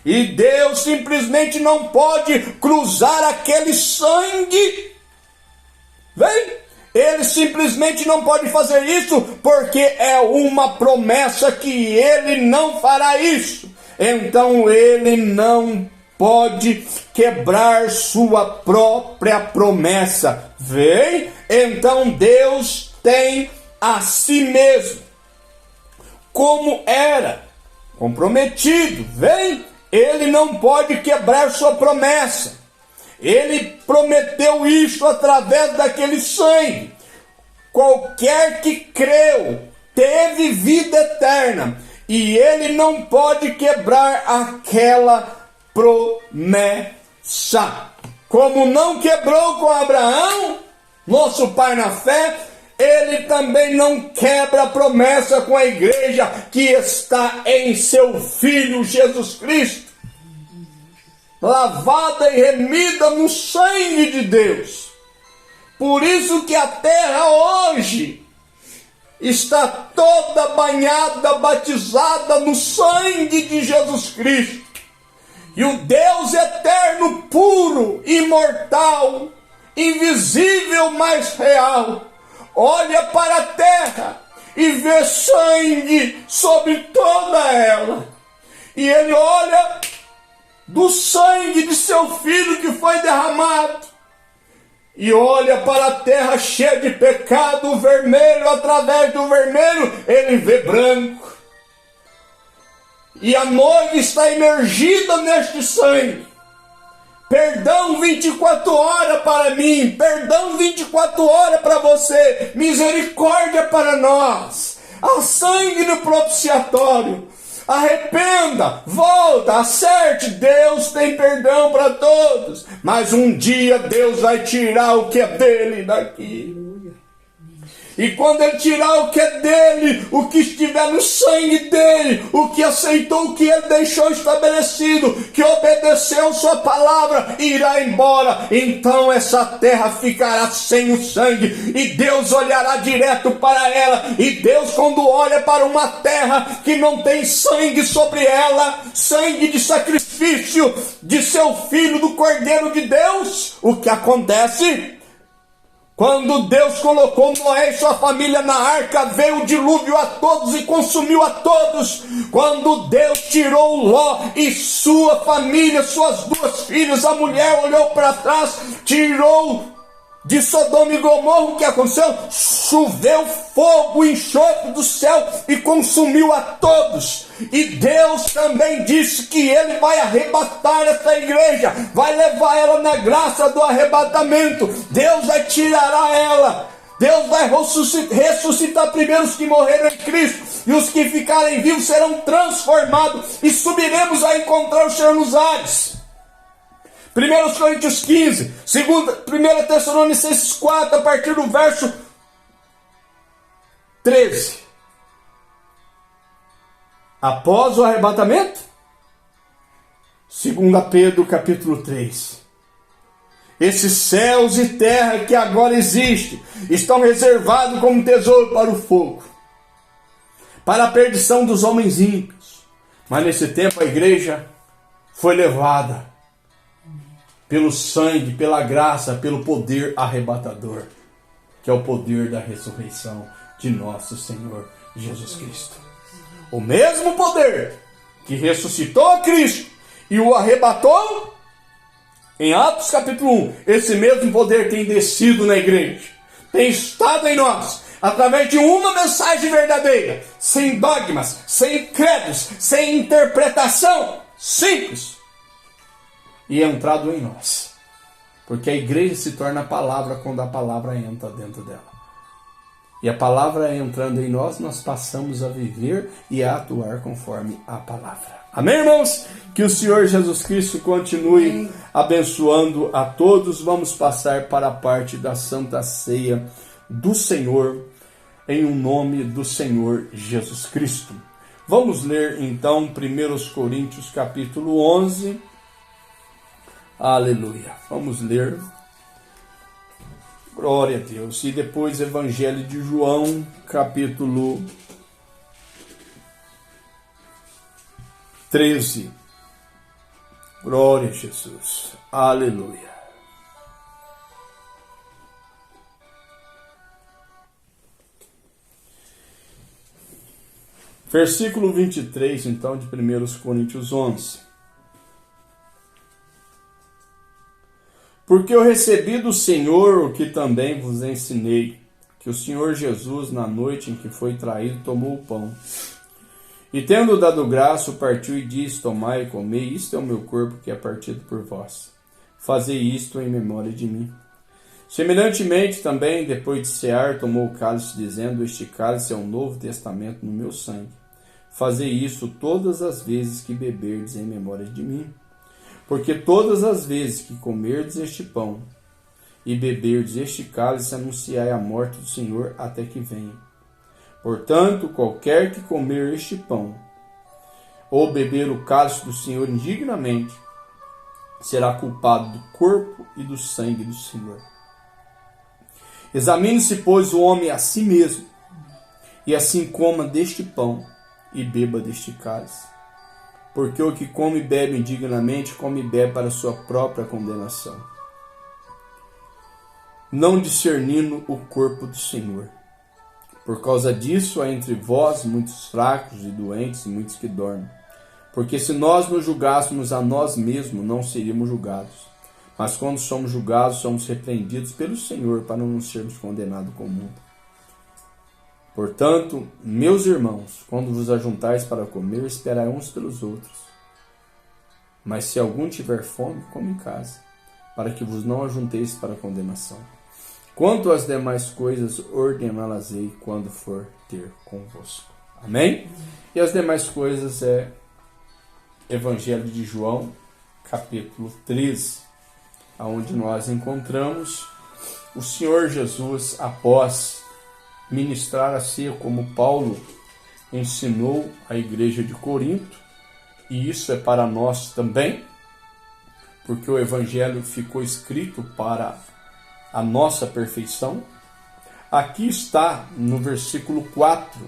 E Deus simplesmente não pode cruzar aquele sangue. Vem? Ele simplesmente não pode fazer isso porque é uma promessa que ele não fará isso. Então ele não pode quebrar sua própria promessa. Vem? Então Deus tem a si mesmo, como era comprometido. Vem? Ele não pode quebrar sua promessa. Ele prometeu isso através daquele sangue. Qualquer que creu teve vida eterna. E ele não pode quebrar aquela promessa. Como não quebrou com Abraão, nosso pai na fé, ele também não quebra a promessa com a igreja que está em seu Filho Jesus Cristo, lavada e remida no sangue de Deus. Por isso que a terra hoje está toda banhada, batizada no sangue de Jesus Cristo. E o Deus eterno, puro, imortal, invisível, mas real, olha para a terra e vê sangue sobre toda ela. E ele olha do sangue de seu filho que foi derramado, e olha para a terra cheia de pecado, vermelho, através do vermelho ele vê branco. E a noiva está imergida neste sangue. Perdão 24 horas para mim, perdão 24 horas para você, misericórdia para nós. Há sangue no propiciatório. Arrependa, volta, acerte. Deus tem perdão para todos, mas um dia Deus vai tirar o que é dele daqui. E quando ele tirar o que é dele, o que estiver no sangue dele, o que aceitou, o que ele deixou estabelecido, que obedeceu sua palavra, irá embora. Então essa terra ficará sem o sangue, e Deus olhará direto para ela. E Deus, quando olha para uma terra que não tem sangue sobre ela, sangue de sacrifício de seu filho, do Cordeiro de Deus, o que acontece? Quando Deus colocou Noé e sua família na arca, veio o dilúvio a todos e consumiu a todos. Quando Deus tirou Ló e sua família, suas duas filhas, a mulher olhou para trás, tirou de Sodoma e Gomorra, o que aconteceu? Choveu fogo, enxofre do céu e consumiu a todos. E Deus também disse que ele vai arrebatar essa igreja, vai levar ela na graça do arrebatamento. Deus vai tirar ela. Deus vai ressuscitar primeiro os que morreram em Cristo, e os que ficarem vivos serão transformados, e subiremos a encontrar o Senhor nos ares. 1 Coríntios 15, 1 Tessalonicenses 4, a partir do verso 13. Após o arrebatamento, 2 Pedro capítulo 3. Esses céus e terra que agora existem estão reservados como tesouro para o fogo, para a perdição dos homens ímpios. Mas nesse tempo a igreja foi levada pelo sangue, pela graça, pelo poder arrebatador, que é o poder da ressurreição de nosso Senhor Jesus Cristo. O mesmo poder que ressuscitou a Cristo e o arrebatou, em Atos capítulo 1, esse mesmo poder tem descido na igreja, tem estado em nós, através de uma mensagem verdadeira, sem dogmas, sem credos, sem interpretação, simples, e entrado em nós. Porque a igreja se torna a palavra quando a palavra entra dentro dela. E a palavra entrando em nós, nós passamos a viver e a atuar conforme a palavra. Amém, irmãos? Que o Senhor Jesus Cristo continue abençoando a todos. Vamos passar para a parte da Santa Ceia do Senhor, em um nome do Senhor Jesus Cristo. Vamos ler então 1 Coríntios capítulo 11. Aleluia. Vamos ler. Glória a Deus. E depois Evangelho de João, capítulo 13. Glória a Jesus. Aleluia. Versículo 23, então, de 1 Coríntios 11. Porque eu recebi do Senhor o que também vos ensinei, que o Senhor Jesus, na noite em que foi traído, tomou o pão. E tendo dado graça, o partiu e disse: tomai e comei, isto é o meu corpo que é partido por vós. Fazei isto em memória de mim. Semelhantemente também, depois de cear, tomou o cálice, dizendo: este cálice é o novo testamento no meu sangue. Fazei isso todas as vezes que beberdes em memória de mim. Porque todas as vezes que comerdes este pão e beberdes este cálice, anunciai a morte do Senhor até que venha. Portanto, qualquer que comer este pão ou beber o cálice do Senhor indignamente, será culpado do corpo e do sangue do Senhor. Examine-se, pois, o homem a si mesmo, e assim coma deste pão e beba deste cálice. Porque o que come e bebe indignamente, come e bebe para sua própria condenação, não discernindo o corpo do Senhor. Por causa disso, há entre vós muitos fracos e doentes e muitos que dormem. Porque se nós nos julgássemos a nós mesmos, não seríamos julgados. Mas quando somos julgados, somos repreendidos pelo Senhor para não sermos condenados com o mundo. Portanto, meus irmãos, quando vos ajuntais para comer, esperai uns pelos outros. Mas se algum tiver fome, come em casa, para que vos não ajunteis para a condenação. Quanto às demais coisas, ordená-las-ei quando for ter convosco. Amém? E as demais coisas é Evangelho de João, capítulo 13, onde nós encontramos o Senhor Jesus após ministrar a ceia, como Paulo ensinou à igreja de Corinto, e isso é para nós também, porque o Evangelho ficou escrito para a nossa perfeição. Aqui está no versículo 4,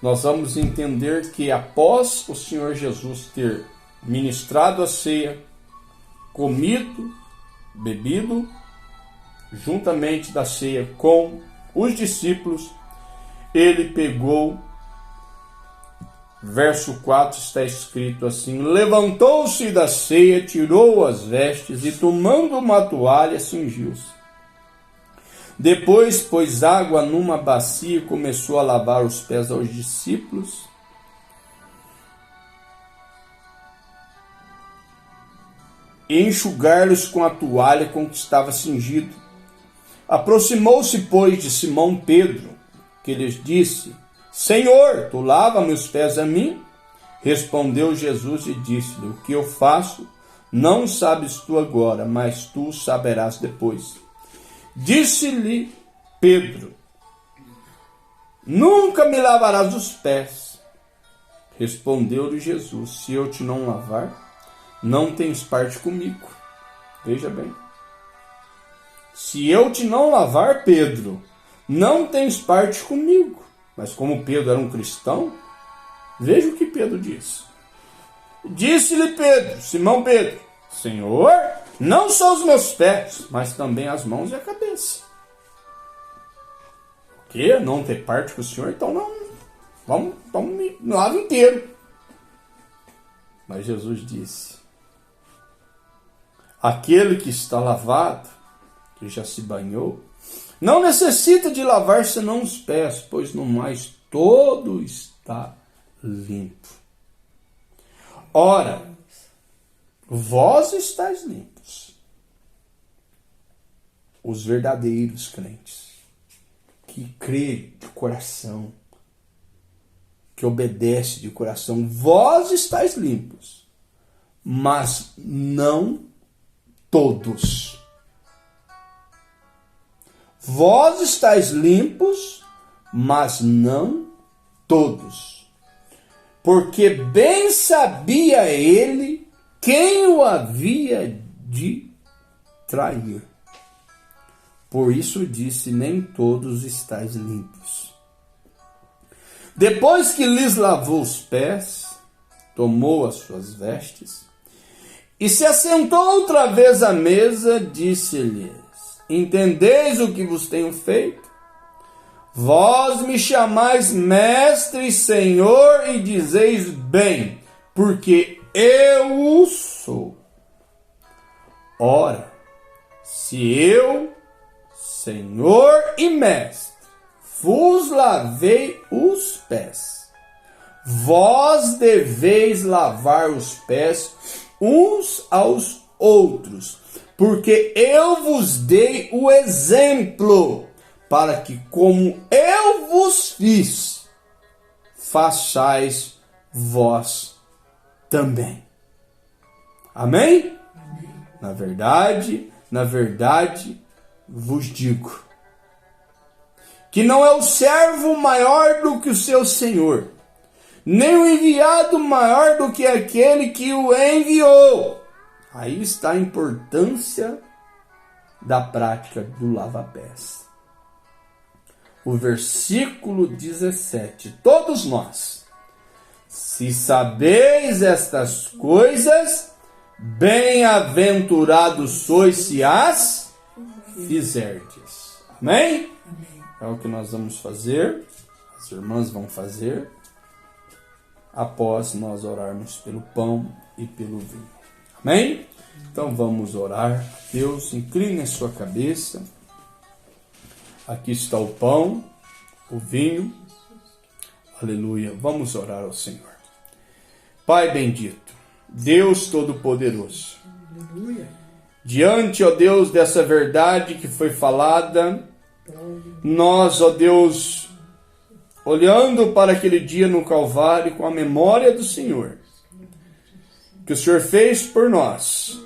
nós vamos entender que após o Senhor Jesus ter ministrado a ceia, comido, bebido, juntamente da ceia com os discípulos, ele pegou, verso 4 está escrito assim: levantou-se da ceia, tirou as vestes e, tomando uma toalha, cingiu-se. Depois pôs água numa bacia e começou a lavar os pés aos discípulos e enxugar-los com a toalha com que estava cingido. Aproximou-se, pois, de Simão Pedro, que lhes disse: Senhor, tu lava meus pés a mim? Respondeu Jesus e disse-lhe: o que eu faço não sabes tu agora, mas tu saberás depois. Disse-lhe Pedro: nunca me lavarás os pés. Respondeu-lhe Jesus: se eu te não lavar, não tens parte comigo. Veja bem. Se eu te não lavar, Pedro, não tens parte comigo. Mas como Pedro era um cristão, veja o que Pedro disse. Disse-lhe Pedro, Simão Pedro: Senhor, não só os meus pés, mas também as mãos e a cabeça. O quê? Não ter parte com o Senhor? Então não, vamos me lava inteiro. Mas Jesus disse: aquele que está lavado, que já se banhou, não necessita de lavar senão os pés, pois no mais todo está limpo. Ora, vós estáis limpos, os verdadeiros crentes, que crê de coração, que obedece de coração, vós estáis limpos, mas não todos. Vós estáis limpos, mas não todos. Porque bem sabia ele quem o havia de trair. Por isso disse: nem todos estáis limpos. Depois que lhes lavou os pés, tomou as suas vestes e se assentou outra vez à mesa, disse-lhes: entendeis o que vos tenho feito? Vós me chamais mestre e senhor e dizeis bem, porque eu o sou. Ora, se eu, senhor e mestre, vos lavei os pés, vós deveis lavar os pés uns aos outros, porque eu vos dei o exemplo, para que, como eu vos fiz, façais vós também. Amém? Amém. Na verdade, vos digo, que não é o servo maior do que o seu senhor, nem o enviado maior do que aquele que o enviou. Aí está a importância da prática do lava-pés. O versículo 17. Todos nós, se sabeis estas coisas, bem-aventurados sois se as fizerdes. Amém? É o que nós vamos fazer, as irmãs vão fazer, após nós orarmos pelo pão e pelo vinho. Amém? Então vamos orar a Deus. Incline a sua cabeça. Aqui está o pão, o vinho. Aleluia. Vamos orar ao Senhor. Pai bendito, Deus Todo-Poderoso, diante, ó Deus, dessa verdade que foi falada, nós, ó Deus, olhando para aquele dia no Calvário com a memória do Senhor, que o Senhor fez por nós,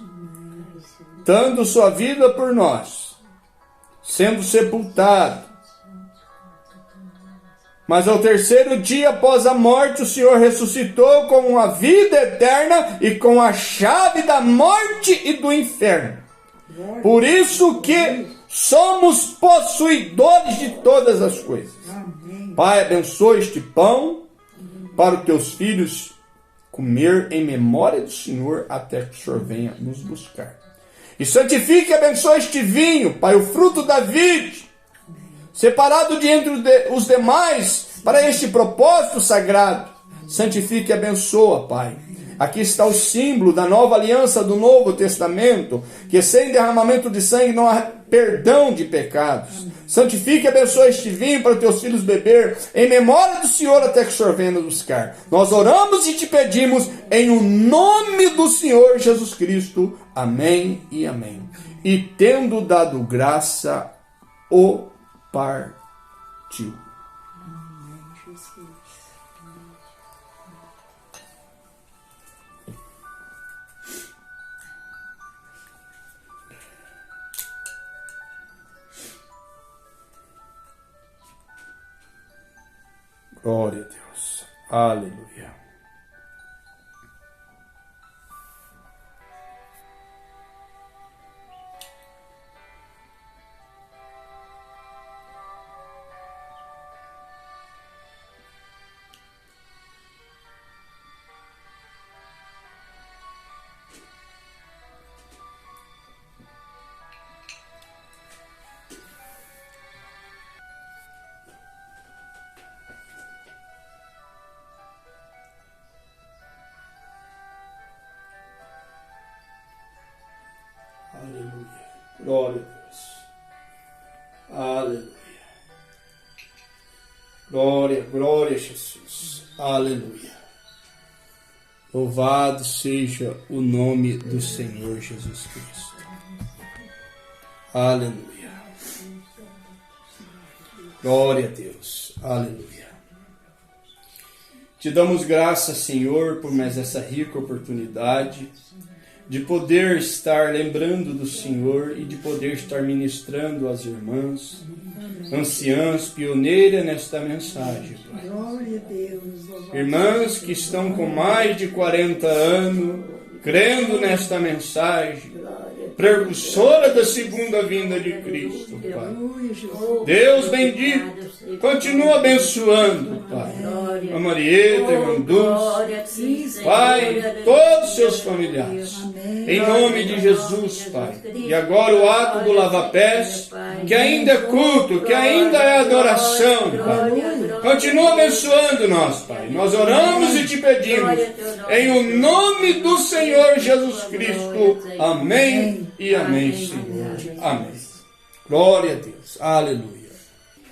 dando sua vida por nós, sendo sepultado, mas ao terceiro dia após a morte o Senhor ressuscitou com uma vida eterna e com a chave da morte e do inferno. Por isso que somos possuidores de todas as coisas. Pai, abençoa este pão para os teus filhos comer em memória do Senhor até que o Senhor venha nos buscar. E santifique e abençoe este vinho, Pai, o fruto da vide, separado de entre os demais para este propósito sagrado. Santifique e abençoa, Pai. Aqui está o símbolo da nova aliança do Novo Testamento, que sem derramamento de sangue não há perdão de pecados. Santifique e abençoe este vinho para os teus filhos beber, em memória do Senhor até que o Senhor venha nos buscar. Nós oramos e te pedimos em o nome do Senhor Jesus Cristo. Amém e amém. E tendo dado graça, o partiu. Glória a Deus. Aleluia. Aleluia. Glória a Deus. Aleluia. Glória, glória a Jesus. Aleluia. Louvado seja o nome do Senhor Jesus Cristo. Aleluia. Glória a Deus. Aleluia. Te damos graças, Senhor, por mais essa rica oportunidade de poder estar lembrando do Senhor e de poder estar ministrando às irmãs, anciãs, pioneiras nesta mensagem, Pai. Irmãs que estão com mais de 40 anos, crendo nesta mensagem, precursora da segunda vinda de Cristo, Pai. Deus bendito, continua abençoando, Pai. A Marieta, a irmã Dulce, Pai, todos os seus familiares. Em nome de Jesus, Pai. E agora o ato do lava-pés, que ainda é culto, que ainda é adoração, Pai. Continua abençoando nós, Pai. Nós oramos e te pedimos, em o nome do Senhor Jesus Cristo. Amém e amém, Senhor. Amém. Glória a Deus. Aleluia.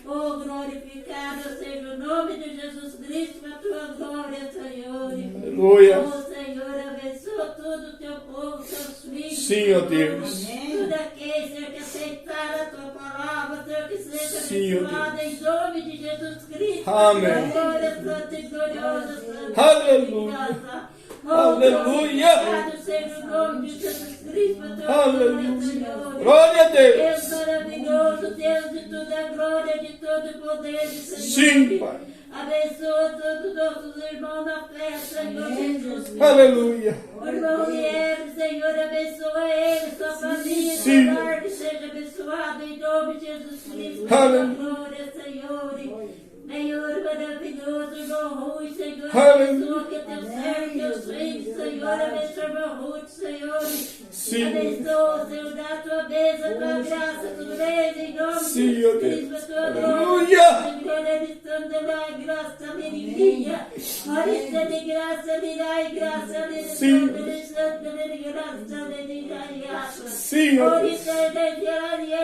Oh, glorificado seja o nome de Jesus Cristo, a tua glória, Senhor. Aleluia. Oh, Senhor, abençoa todo o teu povo, teus filhos. Sim, ó Deus. Tudo aquele, Senhor, que aceitar a tua palavra, Senhor, que seja Sim, ó abençoado em nome de Jesus Cristo. Amém. Glória santa e gloriosa, Santa. Aleluia. Oh, Aleluia. glorificado seja o nome de Jesus Cristo, a tua Aleluia. glória, Senhor. Glória a Deus. Deus maravilhoso, Deus de toda a glória, de todo o poder, Senhor. Sim, Pai. Abençoa todos os nossos irmãos na fé, Senhor Jesus. Aleluia. O irmão Guilherme, Senhor, abençoa ele, sua família, Sim. seu lar, que seja abençoado em nome de Jesus Cristo. Aleluia. Glória, Senhor. Senhor maravilhoso, irmão Rui, Senhor, Aleluia. abençoa que teu servo, teus filhos, Senhor, abençoa o irmão Ruth, Senhor. Sim. Abençoa, Senhor, dá a tua bênção, a tua graça, tu reis, em nome Sim, de ó Jesus Deus. Cristo, a tua Aleluia. glória. Senhor, ele estando lá, graça, menininha. Orista de graça, mirai, graça, Sim. ele santo, ele graça, ele graça. Sim, ó Deus. Orista de glória,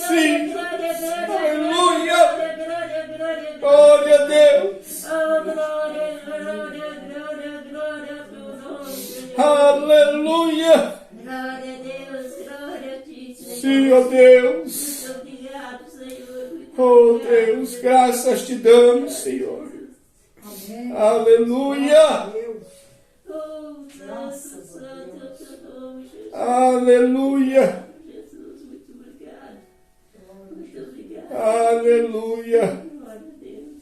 Sim. glória, Aleluia. glória. Glória a Deus. Oh, glória, glória, glória, glória, glória. Aleluia. Glória a Deus, glória a ti, Senhor. Sim, ó Deus. Muito obrigado, Senhor. Muito Oh obrigado. Deus, graças te damos, Senhor. Aleluia. Oh, santo, santo, é o teu nome, Jesus. Aleluia. Jesus, muito obrigado. Muito obrigado. Aleluia. Glória a Deus.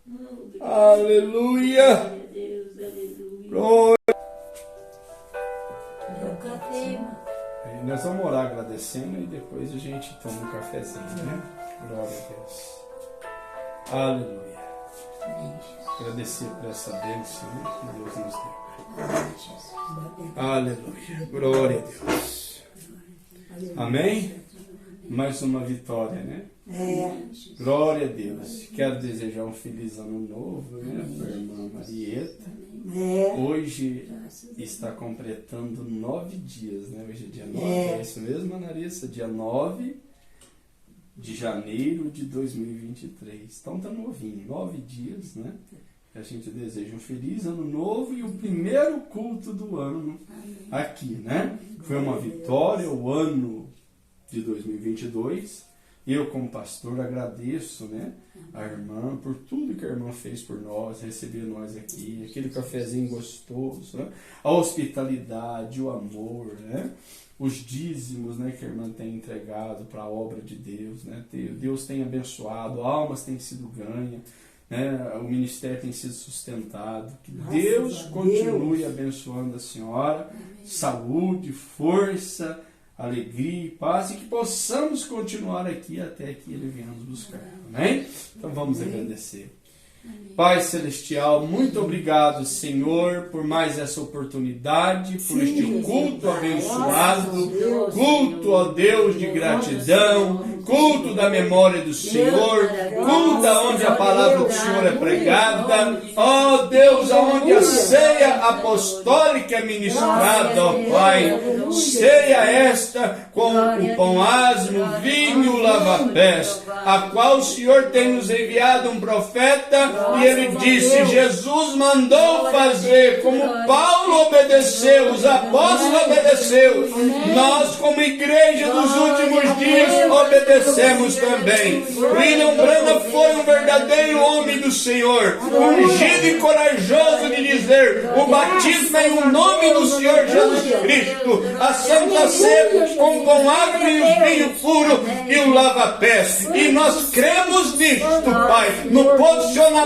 Oh, obrigado. Aleluia. Glória a Deus, aleluia. Glória. Eu café, mano. E nós vamos orar agradecendo e depois a gente toma um cafezinho, né? Glória a Deus. Aleluia. Agradecer por essa bênção, né, que Deus nos deu. Aleluia. Glória a Deus. Amém? Mais uma vitória, né? Glória a Deus. Quero desejar um feliz ano novo, né, para a irmã Marieta. Hoje está completando 9 dias, né? Hoje é dia 9, é isso mesmo, Anarissa? Dia 9 de janeiro de 2023. Então tá novinho, 9 dias, né? A gente deseja um feliz ano novo e o primeiro culto do ano aqui, né? Foi uma vitória, o ano de 2022. Eu, como pastor, agradeço, né, a irmã por tudo que a irmã fez por nós, receber nós aqui, aquele cafezinho gostoso, né? A hospitalidade, o amor, né? Os dízimos, né, que a irmã tem entregado para a obra de Deus, né? Deus tem abençoado, almas têm sido ganhas, né? O ministério tem sido sustentado. Que Deus continue abençoando a senhora, saúde, força, alegria e paz, e que possamos continuar aqui até que Ele venha nos buscar. Amém? Então vamos agradecer. Pai Celestial, muito obrigado, Senhor, por mais essa oportunidade, por este culto abençoado, culto, ó Deus, de gratidão, culto da memória do Senhor, culto onde a palavra do Senhor é pregada, ó Deus, onde a ceia apostólica é ministrada, ó Pai, ceia esta com o pão asmo, vinho, lava-pés, a qual o Senhor tem nos enviado um profeta. E ele disse, Jesus mandou fazer, como Paulo obedeceu, os apóstolos obedeceu, nós como igreja dos últimos dias obedecemos também. William Branham foi um verdadeiro homem do Senhor, ungido e corajoso de dizer, o batismo é o nome do Senhor Jesus Cristo, a Santa Ceia com o pão agro e o vinho puro e o lava-pés. E nós cremos nisto, Pai, no posicionamento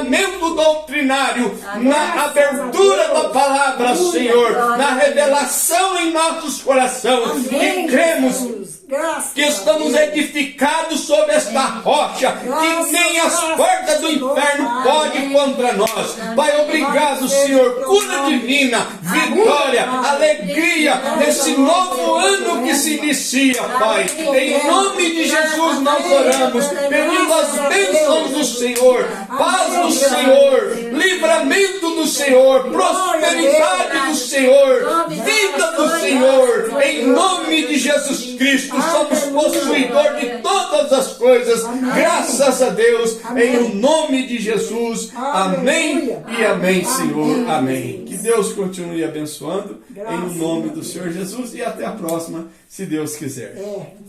doutrinário, na abertura da palavra, Senhor, na revelação em nossos corações, e cremos Graças que estamos a Deus. edificados sobre esta rocha, que nem as portas do inferno podem contra nós. Pai, obrigado, Senhor. Cura divina, vitória, alegria nesse novo ano que se inicia, Pai. Em nome de Jesus nós oramos, pedindo as bênçãos do Senhor, paz do Senhor, livramento do Senhor, prosperidade do Senhor, vida do Senhor. Em nome de Jesus Cristo, somos possuidor de todas as coisas, graças a Deus, em o nome de Jesus. Amém e amém, Senhor. Amém. Que Deus continue abençoando em o nome do Senhor Jesus e até a próxima, se Deus quiser.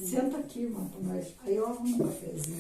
Senta aqui, irmão, pra nós. Aí eu arrumo um cafezinho.